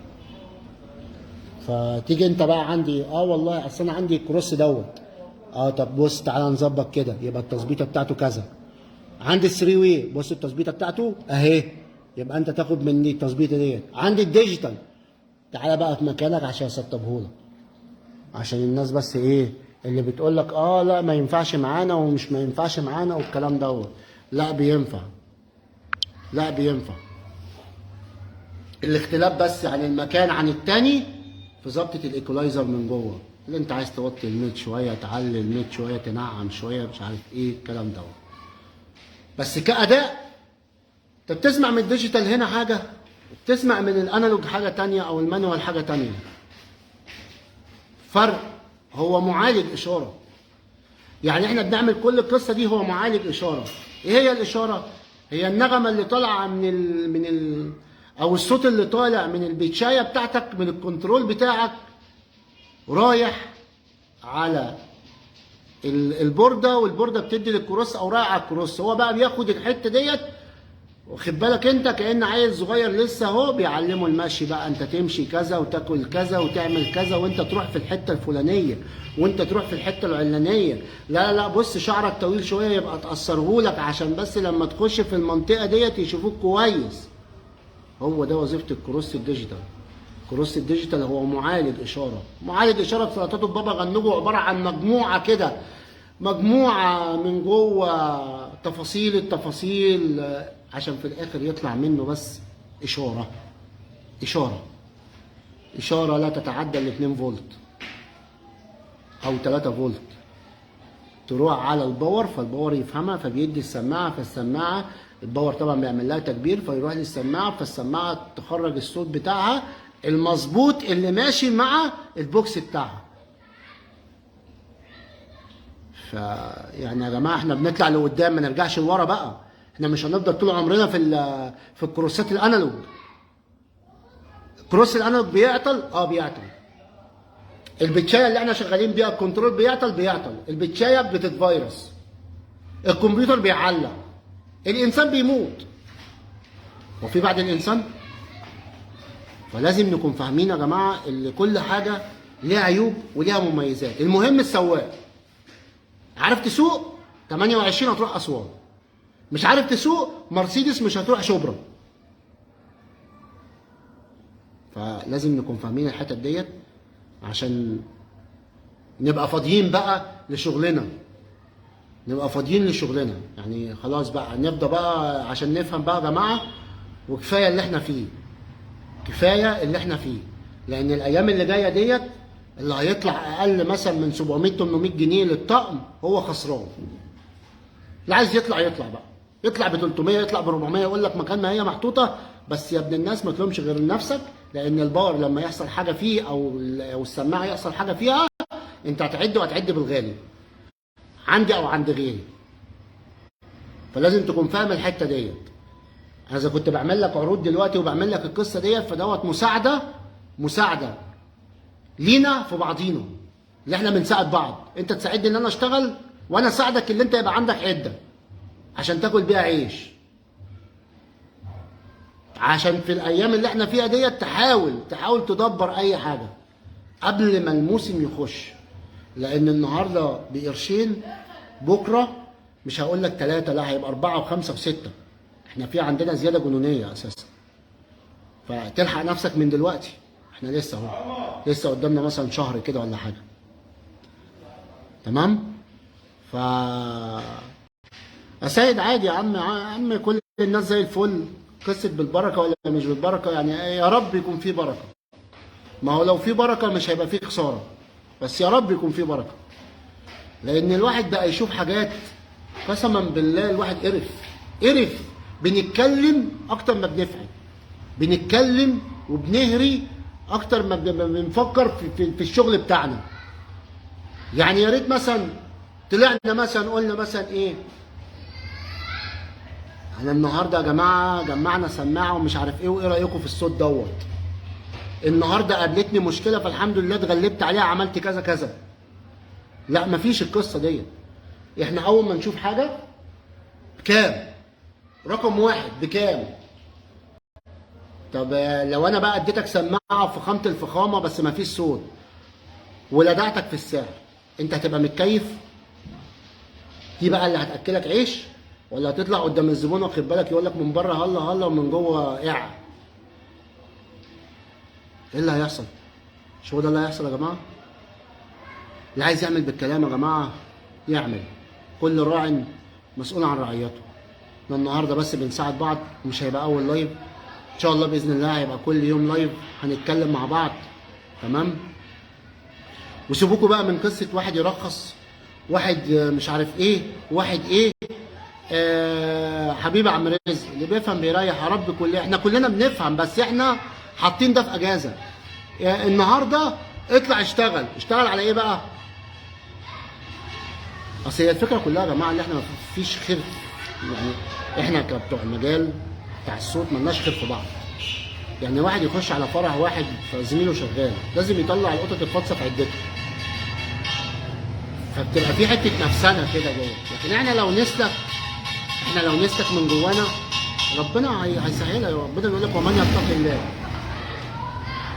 فتيجي انت بقى عندي والله اصل انا عندي الكروس دوت، طب بص تعالى نظبط كده، يبقى التظبيطه بتاعته كذا. عندي الثري واي، بص التظبيطه بتاعته اهي، يبقى انت تاخد مني التظبيطه ديت. عندي الديجيتال، تعالى بقى في مكانك عشان اسطبهولك، عشان الناس بس ايه اللي بتقول لك لا ما ينفعش معانا ومش ما ينفعش معانا والكلام دوت. لا بينفع، لا بينفع. الاختلاف بس عن المكان عن التاني في ظبطة الايكولايزر من جوه، اللي انت عايز توطي الميت شويه، تعلي الميت شويه، تنعم شويه، مش عارف ايه الكلام دوت. بس كأداء انت بتسمع من الديجيتال هنا حاجه، بتسمع من الانالوج حاجه تانيه، او المانوال حاجه تانيه. فرق، هو معالج اشاره. يعني احنا بنعمل كل القصه دي، هو معالج اشاره. ايه هي الاشاره؟ هي النغمه اللي طالعه او الصوت اللي طالع من البيتشايه بتاعتك، من الكنترول بتاعك، رايح على البورده، والبورده بتدي للكروس، او رايح على الكروس. هو بقى بياخد الحته ديت، واخد بالك انت كأن عيل صغير لسه اهو بيعلمه المشي بقى، انت تمشي كذا وتاكل كذا وتعمل كذا، وانت تروح في الحته الفلانيه، وانت تروح في الحته العلانيه. لا بص شعرك طويل شويه يبقى تقصرهولك، عشان بس لما تخش في المنطقه ديت يشوفوك كويس. هو ده وظيفه الكروس الديجيتال. الكروس الديجيتال هو معالج اشاره. معالج اشاره بسلطاته بابا غنوجه عباره عن مجموعه كده، مجموعه من جوه تفاصيل التفاصيل، عشان في الاخر يطلع منه بس اشاره لا تتعدى ال 2 فولت او 3 فولت، تروح على الباور، فالباور يفهمها فبيدي السماعه، فالسماعه الباور طبعا بيعمل لها تكبير، فيروح للسماعه، فالسماعه تخرج الصوت بتاعها المظبوط اللي ماشي مع البوكس بتاعها. فيعني يا جماعه احنا بنطلع لقدام، ما نرجعش لورا بقى. احنا مش هنفضل طول عمرنا في الكروسات الانالوج. الكروس الانالوج بيعطل، بيعطل. البتشايه اللي احنا شغالين بيها الكنترول بيعطل، البتشايه بتتفيروس، الكمبيوتر بيعلق، الانسان بيموت، وفي بعد الانسان. فلازم نكون فاهمين يا جماعه ان كل حاجه ليها عيوب وليها مميزات. المهم السواق عارف تسوق 28 هتروح اسوان، مش عارف تسوق مرسيدس مش هتروح شبرا. فلازم نكون فاهمين الحتت ديت عشان نبقى فاضيين بقى لشغلنا، يعني خلاص بقى نفضى بقى عشان نفهم بقى يا جماعه. وكفايه اللي احنا فيه، لان الايام اللي جايه ديت اللي هيطلع اقل مثلا من 700 800 جنيه للطقم هو خسران. اللي عايز يطلع يطلع بقى، يطلع ب 300 يطلع ب 400، يقول لك مكان ما هي محطوطه. بس يا ابن الناس ما تلومش غير لنفسك، لان الباور لما يحصل حاجه فيه او السماعه يحصل حاجه فيها انت هتعد وهتعد بالغالي عندي او عند غيري. فلازم تكون فاهم الحته ديت. انا اذا كنت بعمل لك عروض دلوقتي وبعمل لك القصه ديت فدوت مساعده لينا في بعضينا، اللي احنا بنساعد بعض. انت تساعدني ان انا اشتغل وانا اساعدك اللي انت يبقى عندك عده عشان تاكل بيها عيش، عشان في الايام اللي احنا فيها ديت تحاول تدبر اي حاجه قبل ما الموسم يخش. لان النهارده بقرشين بكره مش هقول لك 3، لا هيبقى 4 و5 و6. احنا في عندنا زياده جنونيه اساسا، فتلحق نفسك من دلوقتي. احنا لسه قدامنا مثلا شهر كده ولا حاجه. تمام. ف اسيد عادي يا عم كل الناس زي الفل. قصه بالبركه ولا مش بالبركه، يعني يا رب يكون في بركه. ما هو لو في بركه مش هيبقى في خساره، بس يا رب يكون في بركه. لان الواحد بقى يشوف حاجات قسما بالله الواحد قرف. بنتكلم اكتر ما بنفهم، بنتكلم وبنهري اكتر ما بنفكر في الشغل بتاعنا. يعني يا ريت مثلا طلعنا مثلا قلنا مثلا ايه، انا النهارده يا جماعه جمعنا سماعه ومش عارف ايه، وايه رايكم في الصوت دوت. النهارده قابلتني مشكله فالحمد لله اتغلبت عليها، عملت كذا كذا. لا مفيش القصه دي. احنا اول ما نشوف حاجه بكام، رقم واحد بكام. طب لو انا بقى اديتك سماعه فخامه الفخامه بس مفيش صوت ولدعتك في السعر، انت هتبقى متكيف؟ دي بقى اللي هتاكلك عيش؟ ولا هتطلع قدام الزبون واخد بالك يقول لك من بره هلا هلا ومن جوه ايه اللي هيحصل؟ مش هو ده اللي هيحصل يا جماعه؟ اللي عايز يعمل بالكلام يا جماعه يعمل. كل راع مسؤول عن رعيته. احنا النهارده بس بنساعد بعض، مش هيبقى اول لايف. ان شاء الله باذن الله هيبقى كل يوم لايف هنتكلم مع بعض. تمام. وسيبوكوا بقى من قصه واحد يرخص، واحد مش عارف ايه، واحد ايه. حبيبي عم رزق اللي بيفهم بيريح يا رب. احنا كلنا بنفهم، بس احنا حاطين ده في اجازه. النهارده اطلع اشتغل على ايه بقى؟ اصل هي الفكره كلها يا جماعه اللي احنا مفيش خير، يعني احنا كبتوع المجال بتاع الصوت ملناش خير في بعض. يعني واحد يخش على فرح واحد زميله شغال لازم يطلع القطط الفاطسه في عدته، فبتبقى في حته نفسنا كده جوه. لكن احنا لو نسلك من جوانا ربنا هيسهلها. ربنا بيقول لك ومن يتق الله.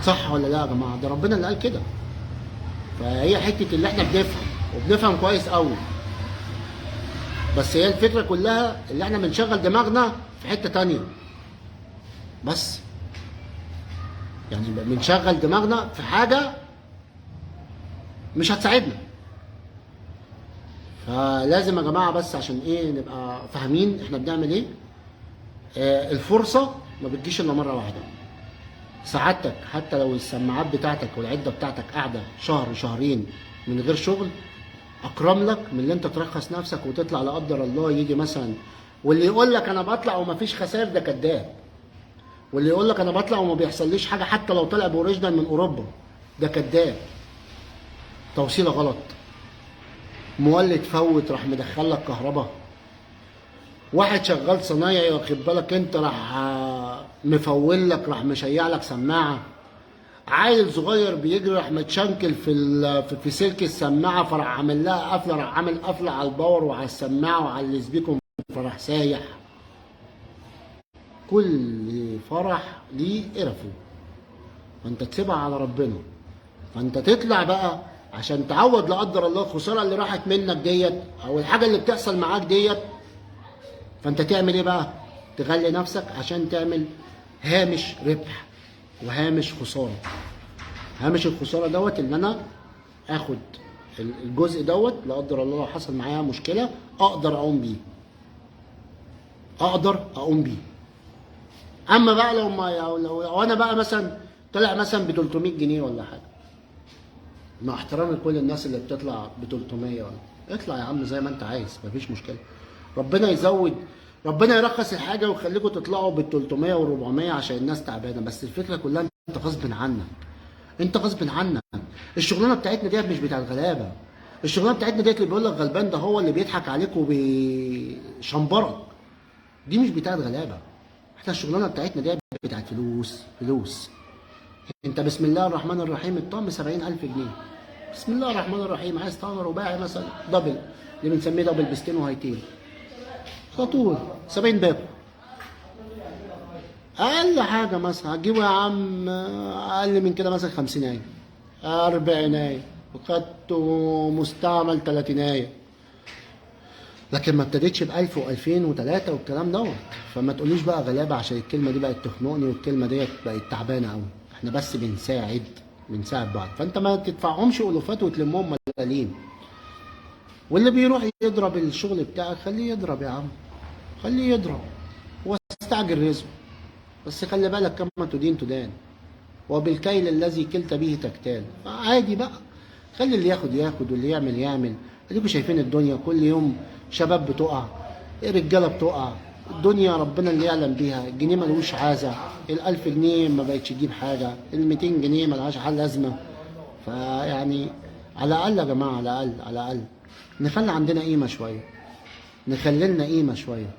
صح ولا لا يا جماعه؟ ده ربنا اللي قال كده. فهي حته اللي احنا بنفهم وبنفهم كويس قوي، بس هي الفكره كلها اللي احنا بنشغل دماغنا في حته تانيه. بس يعني بنشغل دماغنا في حاجه مش هتساعدنا. فلازم يا جماعه بس عشان ايه نبقى فاهمين احنا بنعمل ايه. الفرصه ما بتجيش الا مره واحده. سعادتك حتى لو السماعات بتاعتك والعده بتاعتك قاعده شهر شهرين من غير شغل، اكرم لك من اللي انت ترخص نفسك وتطلع لا قدر الله يجي مثلا. واللي يقول لك انا بطلع ومفيش خسائر ده كذاب. واللي يقول لك انا بطلع وما بيحصليش حاجه حتى لو طلع باوريجينال من اوروبا ده كذاب. توصيله غلط، مولد فوت راح مدخل لك كهرباء، واحد شغال صنايعي واخد بالك انت راح مفول لك، راح مشيع لك سماعه. عيل صغير بيجري راح متشنكل في سلك السماعه فراح عامل لها قفله، راح عامل قفله على الباور وعلى السماعه وعلى السبيكر فراح سايح. كل فرح ليه قرفه، فانت تسيبها على ربنا. فانت تطلع بقى عشان تعوض لا قدر الله الخساره اللي راحت منك ديت او الحاجه اللي بتحصل معاك ديت. فانت تعمل ايه بقى؟ تغلي نفسك عشان تعمل هامش ربح وهامش خساره. هامش الخساره دوت ان انا اخد الجزء دوت لا قدر الله لو حصل معايا مشكله اقدر اقوم بيه. اما بقى لو انا بقى مثلا طلع مثلا ب 300 جنيه ولا حاجه، مع احترامي لكل الناس اللي بتطلع ب 300 اطلع يا عم زي ما انت عايز، مفيش مشكله. ربنا يزود، ربنا يرخص الحاجه ويخليكم تطلعوا بال 300 و 400 عشان الناس تعبانه، بس الفكره كلها انت غصب عنك، انت غصب عنك. الشغلانه بتاعتنا ديت مش بتاعت غلابه، الشغلانه بتاعتنا ديت اللي بيقول لك غلبان ده هو اللي بيضحك عليك وبيشنبرك، دي مش بتاعت غلابه. احنا الشغلانه بتاعتنا ديت بتاعت فلوس، فلوس. انت بسم الله الرحمن الرحيم الطقم 70,000 جنيه، بسم الله الرحمن الرحيم. عايز طقم رباعي مثلا دبل، اللي بنسميه دبل بستين وهيتين، على طول 70 باكو. اقل حاجه مثلا هتجيبه يا عم اقل من كده مثلا 50، 40، وخدته مستعمل 30. لكن ما ابتديتش ب 1000 و2000 و3 والكلام دوت. فما تقوليش بقى غلابه عشان الكلمه دي بقت تخنقني والكلمه ديت بقت تعبانه قوي. احنا بس بنساعد بعض، فانت ما تدفعهمش الوفات وتلمهم ملاليم. واللي بيروح يضرب الشغل بتاعك خليه يضرب يا عم، خليه يضرب واستعجل رزقه. بس خلي بالك كما تدين تدان، وبالكيل الذي كلت به تكتال. عادي بقى، خلي اللي ياخد ياخد واللي يعمل يعمل. اديكوا شايفين الدنيا كل يوم شباب بتقع، رجاله بتقع. الدنيا ربنا اللي يعلم بيها. الجنيه ملوش عازه، ال1000 جنيه ما بقتش تجيب حاجه، ال200 جنيه ملهاش حل لازمه. فيعني على الاقل يا جماعه، على الاقل على الاقل نخلي عندنا قيمه شويه، نخلي لنا قيمه شويه.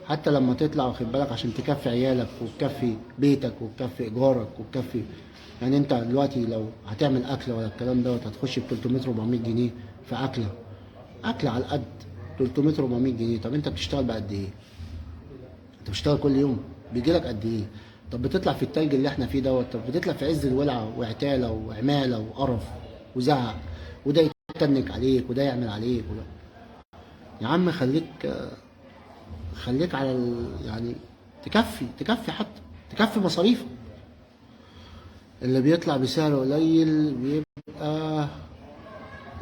حتى لما تطلع واخد بالك عشان تكفي عيالك وتكفي بيتك وتكفي ايجارك وتكفي. يعني انت دلوقتي لو هتعمل اكله ولا الكلام دوت هتخش ب 300 400 جنيه في اكله، اكله على القد 300 400 جنيه. طب انت بتشتغل بقد ايه؟ انت بتشتغل كل يوم بيجي لك قد ايه؟ طب بتطلع في التلج اللي احنا فيه دوت، طب بتطلع في عز الولعه وعتاله وعماله وقرف وزعق، وده يتنك عليك وده يعمل عليك وده. يا عم خليك على يعني تكفي حتى تكفي مصاريفك. اللي بيطلع بسعر قليل بيبقى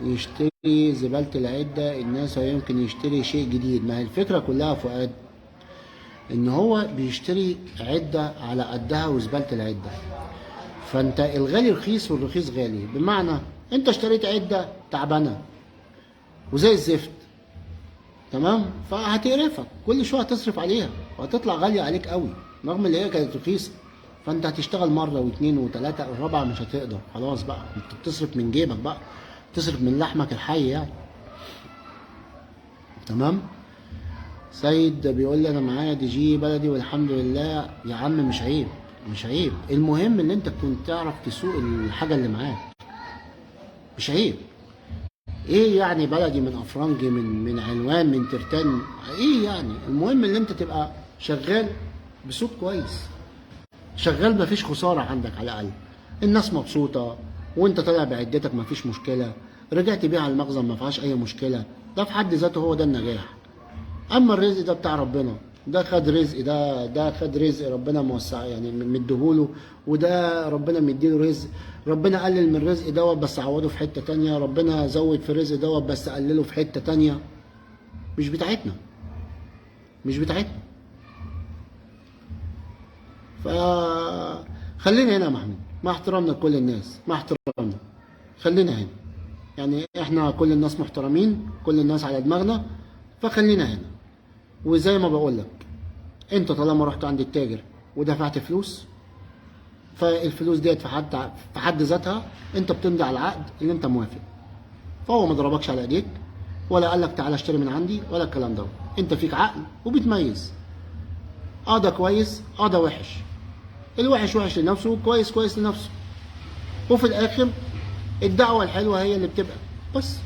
يشتري زبالة العدة، الناس يمكن يشتري شيء جديد. ما هي الفكرة كلها فؤاد ان هو بيشتري عدة على قدها وزبالة العدة. فانت الغالي رخيص والرخيص غالي، بمعنى انت اشتريت عدة تعبانة وزي الزفت، تمام، فهتقرفك كل شويه هتصرف عليها وهتطلع غاليه عليك قوي رغم اللي هي كانت رخيصه. فانت هتشتغل مره واثنين وثلاثه، الرابعه مش هتقدر، خلاص بقى انت بتصرف من جيبك بقى، تصرف من لحمك الحي يعني. تمام. سيد بيقول لي انا معايا دي جي بلدي والحمد لله. يا عم مش عيب، مش عيب، المهم ان انت تكون تعرف تسوق الحاجه اللي معاك، مش عيب. ايه يعني بلدي من افرنجي من عنوان من ترتان، ايه يعني؟ المهم ان انت تبقى شغال بصوت كويس، شغال مفيش خساره عندك، على الاقل الناس مبسوطه وانت طالع بعدتك مفيش مشكله، رجعت بيها على المخزن ما فيهاش اي مشكله. ده في حد ذاته هو ده النجاح. اما الرزق ده بتاع ربنا، ده خد رزق، ده خد رزق ربنا موسع يعني مديهوله، وده ربنا مديله رزق. ربنا قلل من الرزق دوت بس عوضه في حته تانيه، ربنا زود في الرزق دوت بس قلله في حته تانيه. مش بتاعتنا، مش بتاعتنا. فخلينا هنا يا محمود، مع احترامنا لكل الناس، مع احترامنا خلينا هنا. يعني احنا كل الناس محترمين، كل الناس على دماغنا، فخلينا هنا. وزي ما بقول لك، انت طالما رحت عند التاجر ودفعت فلوس، فالفلوس ديت في حد ذاتها انت بتمضي على العقد اللي انت موافق. فهو ما ضربكش على ايديك ولا قال لك تعالى اشتري من عندي ولا الكلام ده. انت فيك عقل وبتميز، ده كويس ده وحش، الوحش وحش لنفسه والكويس كويس لنفسه. وفي الاخر الدعوه الحلوه هي اللي بتبقى بس.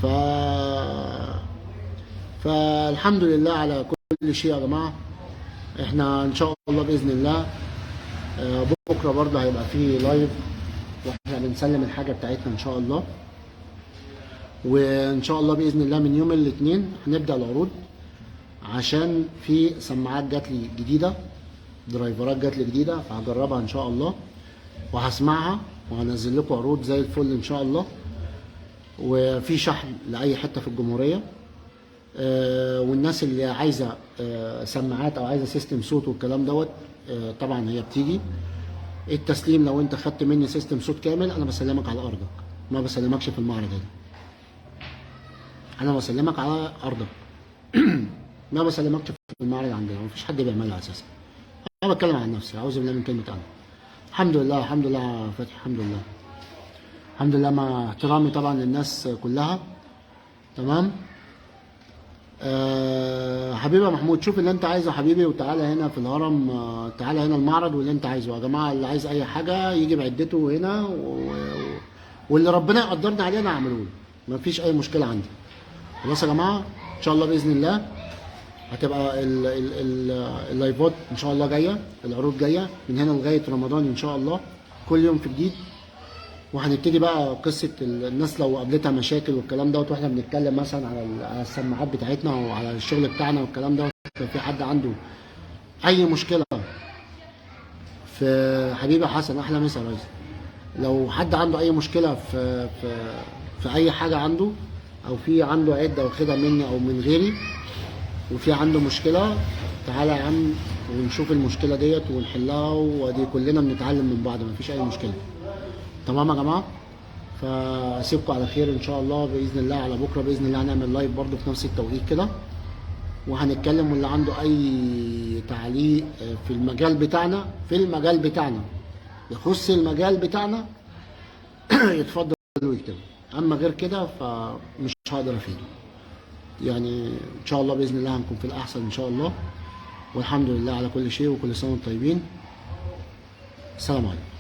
ف فالحمد لله على كل شيء يا جماعه. احنا ان شاء الله باذن الله بكره برضه هيبقى فيه لايف واحنا بنسلم الحاجه بتاعتنا ان شاء الله. وان شاء الله باذن الله من يوم الاثنين هنبدا العروض، عشان في سماعات جات لي جديده، درايفرات جات لي جديده، فهجربها ان شاء الله وهسمعها وهنزل لكم عروض زي الفل ان شاء الله. وفي شحن لاي حته في الجمهوريه. والناس اللي عايزه سماعات او عايزه سيستم صوت والكلام دوت طبعا هي بتيجي. التسليم لو انت خدت مني سيستم صوت كامل انا بسلمك على ارضك، ما بسلمكش في المعرض هنا. انا بسلمك على ارضك ما بسلمكش في المعرض عندنا، مفيش حد بيعملها اساسا. انا بتكلم عن نفسي، اعوذ بالله من كلمه انا. الحمد لله الحمد لله يا فتحي، الحمد لله الحمد لله، مع احترامي طبعا للناس كلها. تمام. حبيبي يا محمود، شوف اللي انت عايزه حبيبي وتعالى هنا في الهرم. تعالى هنا المعرض واللي انت عايزه يا جماعه. اللي عايز اي حاجه يجي بعدته هنا واللي ربنا يقدرنا عليه انا هعمله له، مفيش اي مشكله عندي. خلاص يا جماعه، ان شاء الله باذن الله هتبقى اللايفات ان شاء الله جايه، العروض جايه من هنا لغايه رمضان ان شاء الله، كل يوم في جديد. وهنبتدي بقى قصه الناس لو قابلتها مشاكل والكلام دوت، واحنا بنتكلم مثلا على السماعات بتاعتنا وعلى الشغل بتاعنا والكلام دوت. لو في حد عنده اي مشكله في حبيبي حسن، احلى مسا يا ريس. لو حد عنده اي مشكله في اي حاجه عنده، او في عنده عده واخدها مني او من غيري، وفي عنده مشكله، تعالى يا عم ونشوف المشكله ديت ونحلها، ودي كلنا بنتعلم من بعض، مفيش اي مشكله. تمام يا جماعه. فاسيبكم على خير ان شاء الله باذن الله. على بكره باذن الله هنعمل لايف برضو في نفس التوقيت كده، وهنتكلم. واللي عنده اي تعليق في المجال بتاعنا يخص المجال بتاعنا يتفضل ويكتب. اما غير كده فمش هقدر افيده. يعني ان شاء الله باذن الله هنكون في الاحسن ان شاء الله. والحمد لله على كل شيء، وكل سنه وانتم طيبين. السلام عليكم.